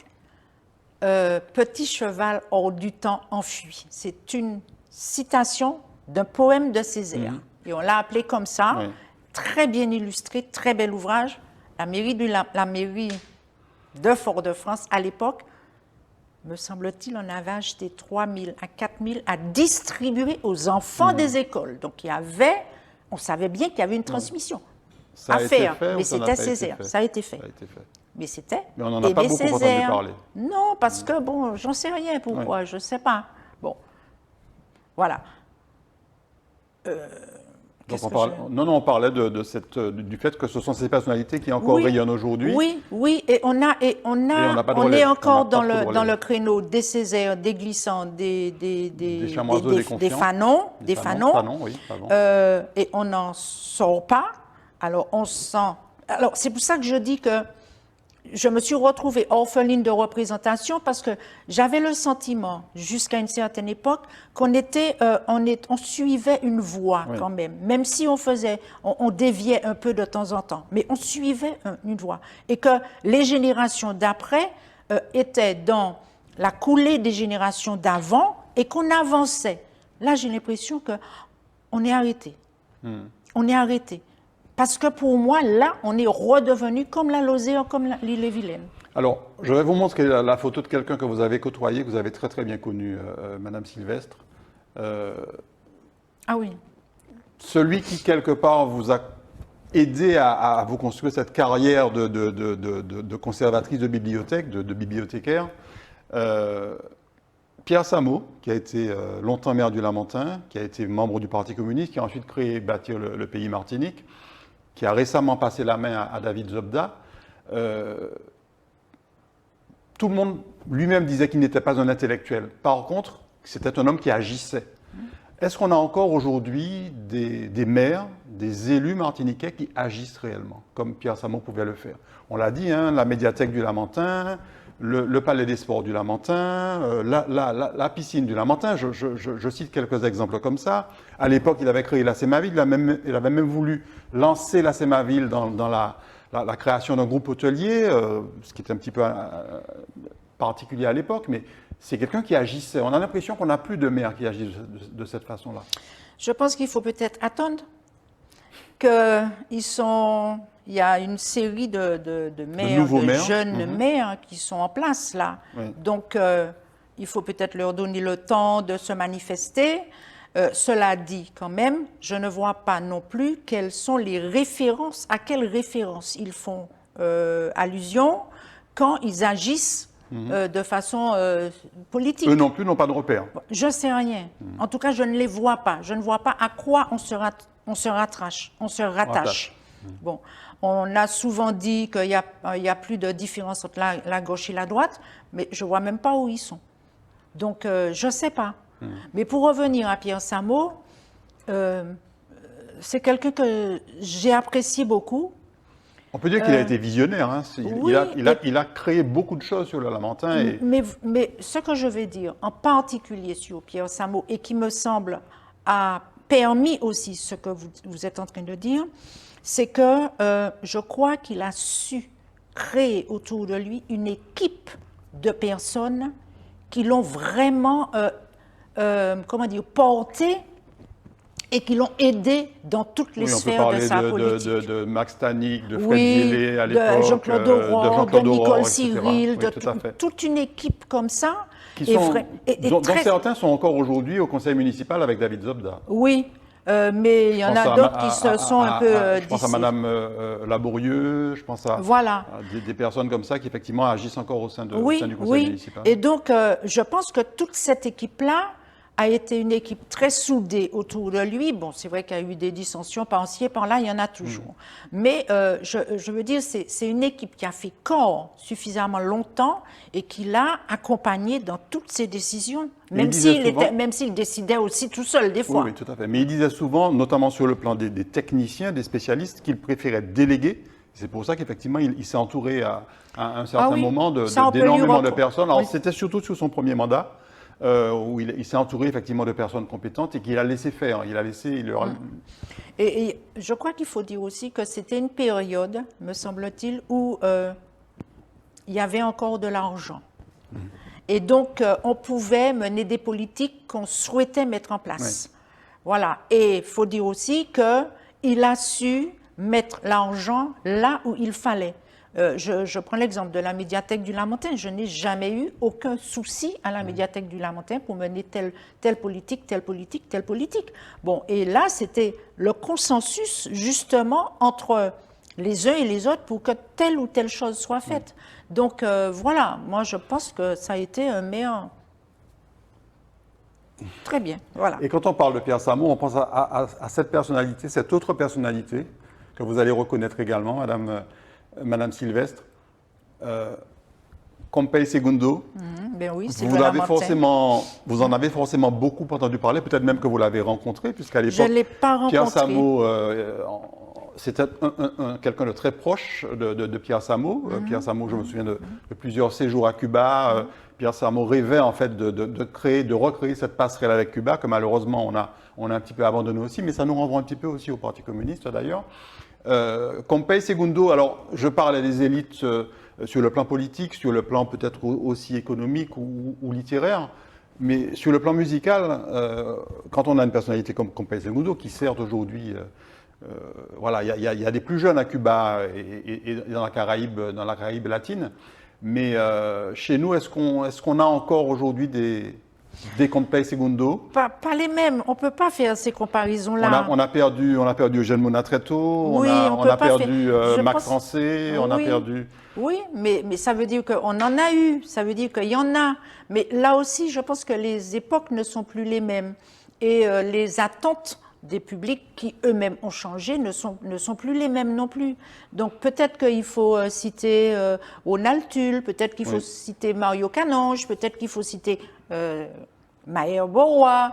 Petit cheval hors du temps enfui. C'est une citation d'un poème de Césaire. Et on l'a appelé comme ça, très bien illustré, très bel ouvrage. La mairie de Fort-de-France à l'époque. Me semble-t-il, on avait acheté 3 000 à 4 000 à distribuer aux enfants des écoles. Donc, on savait bien qu'il y avait une transmission Ça à a été faire, fait mais ou ça n'a c'était pas été Césaire. fait? Ça a été fait. Ça a été fait. Mais c'était Mais on n'en a pas Aimé beaucoup entendu Césaire. parler. Non, parce que, bon, j'en sais rien pourquoi, je ne sais pas. Bon, voilà. Donc Qu'est-ce on que parle, je- non, on parlait du fait que ce sont ces personnalités qui encore Oui, rayonnent aujourd'hui. Oui, et on n'a pas de est relève. On encore n'a pas trop de dans relève. le créneau des Césaires, des glissants, Des chamoiseaux, des confiants. des fanons, Fanons, oui, pardon. et on n'en sort pas. Alors on sent. Alors c'est pour ça que je dis que je me suis retrouvée orpheline de représentation parce que j'avais le sentiment, jusqu'à une certaine époque, on suivait une voie Oui. quand même si on déviait un peu de temps en temps, mais on suivait une voie. Et que les générations d'après étaient dans la coulée des générations d'avant et qu'on avançait. Là, j'ai l'impression qu'on est arrêté. On est arrêté. Parce que pour moi, là, on est redevenu comme la Lozère, comme l'île-et-Vilaine. Alors, je vais vous montrer la photo de quelqu'un que vous avez côtoyé, que vous avez très très bien connu, Madame Sylvestre. Ah oui. Celui qui, quelque part, vous a aidé à vous construire cette carrière de conservatrice de bibliothèque, de bibliothécaire, Pierre Samo, qui a été longtemps maire du Lamentin, qui a été membre du Parti communiste, qui a ensuite créé et bâti le pays Martinique, qui a récemment passé la main à David Zobda. Tout le monde lui-même disait qu'il n'était pas un intellectuel. Par contre, c'était un homme qui agissait. Est-ce qu'on a encore aujourd'hui des maires, des élus martiniquais qui agissent réellement, comme Pierre Samo pouvait le faire? On l'a dit, hein, la médiathèque du Lamentin, le palais des sports du Lamentin, la piscine du Lamentin, je cite quelques exemples comme ça. À l'époque, il avait créé la Sémaville, il avait même voulu lancer la Sémaville dans la création d'un groupe hôtelier, ce qui était un petit peu particulier à l'époque, mais c'est quelqu'un qui agissait. On a l'impression qu'on n'a plus de maires qui agissent de cette façon-là. Je pense qu'il faut peut-être attendre il y a une série de maires, jeunes maires qui sont en place là. Oui. Donc, il faut peut-être leur donner le temps de se manifester. Cela dit, quand même, je ne vois pas non plus quelles sont les références, à quelles références ils font allusion quand ils agissent de façon politique. Eux non plus n'ont pas de repères. Je ne sais rien. En tout cas, je ne les vois pas. Je ne vois pas à quoi on se rattache. Bon, on a souvent dit qu'il y a plus de différence entre la gauche et la droite, mais je ne vois même pas où ils sont. Donc, je ne sais pas. Mais pour revenir à Pierre Samo, c'est quelqu'un que j'ai apprécié beaucoup. On peut dire qu'il a été visionnaire. Hein. Il a créé beaucoup de choses sur le Lamentin. Et... Mais ce que je vais dire, en particulier sur Pierre Samo, et qui me semble a permis aussi ce que vous êtes en train de dire, c'est que je crois qu'il a su créer autour de lui une équipe de personnes qui l'ont vraiment porté et qui l'ont aidé dans toutes les sphères de sa politique. On peut parler de Max Tannick, de Fred Gillet à l'époque, de Jean-Claude Aurore, de Nicole Cyril, de toute une équipe comme ça. Dont certains sont encore aujourd'hui au conseil municipal avec David Zobda. Oui, mais il y en a d'autres qui se sont un peu je pense à Madame Labourieux, je pense à des personnes comme ça qui effectivement agissent encore au sein du conseil municipal. Et donc, je pense que toute cette équipe-là a été une équipe très soudée autour de lui. Bon, c'est vrai qu'il y a eu des dissensions par-ci et par-là, il y en a toujours. Mais je veux dire, c'est une équipe qui a fait corps suffisamment longtemps et qui l'a accompagné dans toutes ses décisions, même s'il décidait aussi tout seul des fois. Oui, tout à fait. Mais il disait souvent, notamment sur le plan des techniciens, des spécialistes, qu'il préférait déléguer. C'est pour ça qu'effectivement, il s'est entouré à un certain moment d'énormément de personnes. Alors, c'était surtout sur son premier mandat. Où il s'est entouré effectivement de personnes compétentes et qu'il a laissé faire. Et je crois qu'il faut dire aussi que c'était une période, me semble-t-il, où il y avait encore de l'argent. Et donc, on pouvait mener des politiques qu'on souhaitait mettre en place. Oui. Voilà. Et il faut dire aussi qu'il a su mettre l'argent là où il fallait. Je prends l'exemple de la médiathèque du Lamentin. Je n'ai jamais eu aucun souci à la médiathèque du Lamentin pour mener telle politique, telle politique, telle politique. Bon, et là, c'était le consensus, justement, entre les uns et les autres pour que telle ou telle chose soit faite. Donc, voilà, moi, je pense que ça a été un meilleur... Très bien, voilà. Et quand on parle de Pierre Samo, on pense à cette personnalité, cette autre personnalité, que vous allez reconnaître également, Madame Sylvestre, Pompey Segundo. Ben oui, c'est Vous en avez forcément beaucoup entendu parler, peut-être même que vous l'avez rencontré, puisqu'à l'époque, je ne l'ai pas rencontré. Pierre Samo, c'était quelqu'un de très proche de Pierre Samo. Pierre Samo, je me souviens de plusieurs séjours à Cuba. Pierre Samo rêvait en fait de recréer cette passerelle avec Cuba, que malheureusement on a un petit peu abandonné aussi, mais ça nous renvoie un petit peu aussi au Parti communiste d'ailleurs. Pompey Segundo, alors je parle à des élites sur le plan politique, sur le plan peut-être aussi économique ou littéraire, mais sur le plan musical, quand on a une personnalité comme Pompey Segundo, qui certes aujourd'hui, voilà, il y a des plus jeunes à Cuba et dans la Caraïbe latine, mais chez nous, est-ce qu'on a encore aujourd'hui des Pompey Segundo? Pas les mêmes. On ne peut pas faire ces comparaisons-là. On a perdu Eugène Mona très tôt, oui, on a perdu Max Rancé, on a perdu... Oui, mais ça veut dire qu'on en a eu, ça veut dire qu'il y en a. Mais là aussi, je pense que les époques ne sont plus les mêmes. Et les attentes des publics qui eux-mêmes ont changé ne sont plus les mêmes non plus. Donc peut-être qu'il faut citer Ronald Tull, peut-être qu'il faut citer Mario Canonge, peut-être qu'il faut citer Maher Borois,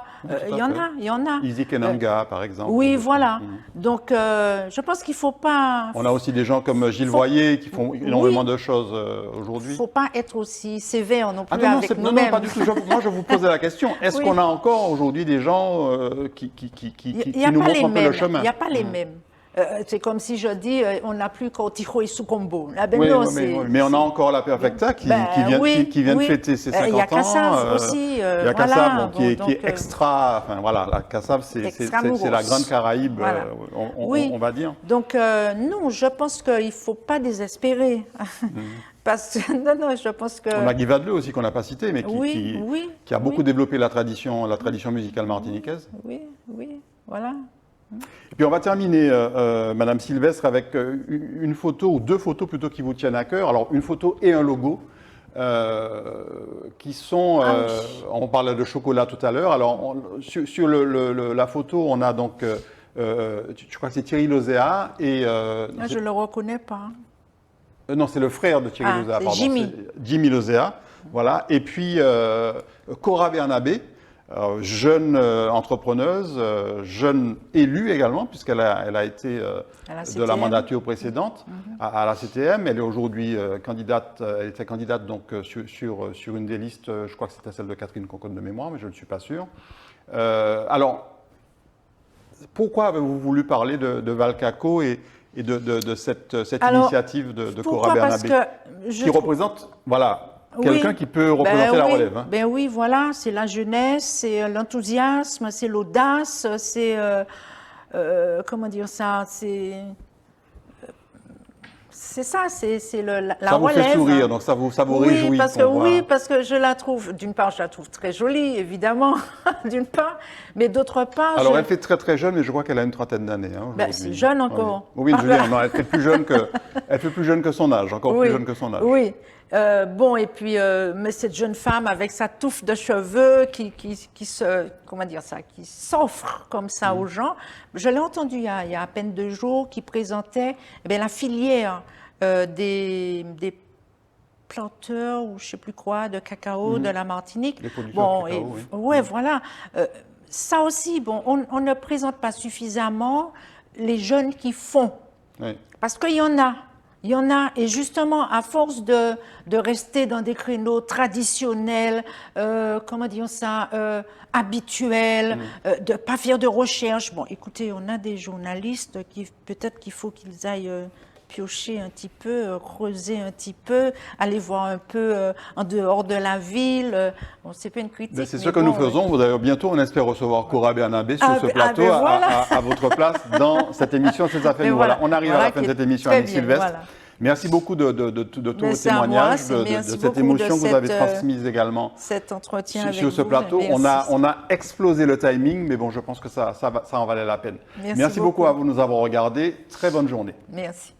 il y en a. Izzy Kenanga, par exemple. Oui, voilà. Donc je pense qu'il ne faut pas... On a aussi des gens comme Gilles Voyer qui font énormément de choses aujourd'hui. Il ne faut pas être aussi sévère non plus non, avec nous-mêmes. Non, pas du tout. Moi, je vous posais la question. Est-ce qu'on a encore aujourd'hui des gens qui nous montrent un peu le chemin? Il n'y a pas les mêmes. C'est comme si je dis, on n'a plus Cortijo et Sucombo. Mais on a encore la Perfecta qui vient de fêter ses 50 ans. Il y a Kassav aussi. Il y a Kassav qui est extra. Enfin voilà, la Kassav, c'est la grande Caraïbe, voilà. On va dire. Donc, non, je pense qu'il ne faut pas désespérer. Parce que, non, je pense que... On a Guy Vadleux aussi qu'on n'a pas cité, mais qui a beaucoup développé la tradition musicale martiniquaise. Oui, voilà. Et puis on va terminer, Madame Sylvestre, avec une photo, ou deux photos plutôt qui vous tiennent à cœur. Alors une photo et un logo, qui sont, on parlait de chocolat tout à l'heure. Alors sur la photo, on a donc, je crois que c'est Thierry Lozéa et... je ne le reconnais pas. Non, c'est le frère de Thierry Lozéa, pardon. Jimmy Lozéa, voilà. Et puis Cora Bernabé, jeune entrepreneuse, jeune élue également, puisqu'elle a été de la mandature précédente à la CTM. Elle est aujourd'hui candidate, elle était candidate donc sur une des listes, je crois que c'était celle de Catherine Conconne de mémoire, mais je ne suis pas sûr. Alors, pourquoi avez-vous voulu parler de Valcaco et de cette initiative de Cora Bernabé, qui représente, voilà, quelqu'un qui peut représenter la relève. Hein. Ben oui, voilà, c'est la jeunesse, c'est l'enthousiasme, c'est l'audace, c'est, comment dire ça, c'est ça, c'est la relève. Ça vous fait sourire, donc ça vous réjouit. Parce que je la trouve, d'une part, je la trouve très jolie, évidemment, d'une part, mais d'autre part... Alors, elle fait très très jeune, mais je crois qu'elle a une trentaine d'années. Hein, c'est jeune encore. Oui, je veux dire, non, elle fait plus jeune que son âge, encore plus jeune que son âge. Oui. Bon, et puis, mais cette jeune femme avec sa touffe de cheveux qui s'offre comme ça aux gens. Je l'ai entendu il y a à peine 2 jours, qui présentait la filière des planteurs ou je ne sais plus quoi de cacao de la Martinique. Les producteurs de cacao, oui. Voilà. Ça aussi, bon, on ne présente pas suffisamment les jeunes qui font. Oui. Parce qu'il y en a. Il y en a, et justement, à force de rester dans des créneaux traditionnels, habituels, de ne pas faire de recherche. Bon, écoutez, on a des journalistes qui, peut-être qu'il faut qu'ils aillent piocher un petit peu, creuser un petit peu, aller voir un peu en dehors de la ville. Bon, c'est pas une critique. C'est ce que nous faisons. D'ailleurs, bientôt, on espère recevoir Cora Bernabé sur ce plateau, à votre place, dans cette émission Ces Affaires. Voilà, on arrive à la fin de cette émission, Annie Sylvestre. Voilà. Merci beaucoup de tous vos Mais c'est à moi, témoignages, merci cette beaucoup émotion de que vous avez cette, transmise également cet entretien avec sur ce vous. plateau. Merci. On a explosé le timing, mais bon, je pense que ça en valait la peine. Merci Merci beaucoup beaucoup. à vous de nous avoir regardés. Très bonne journée. Merci.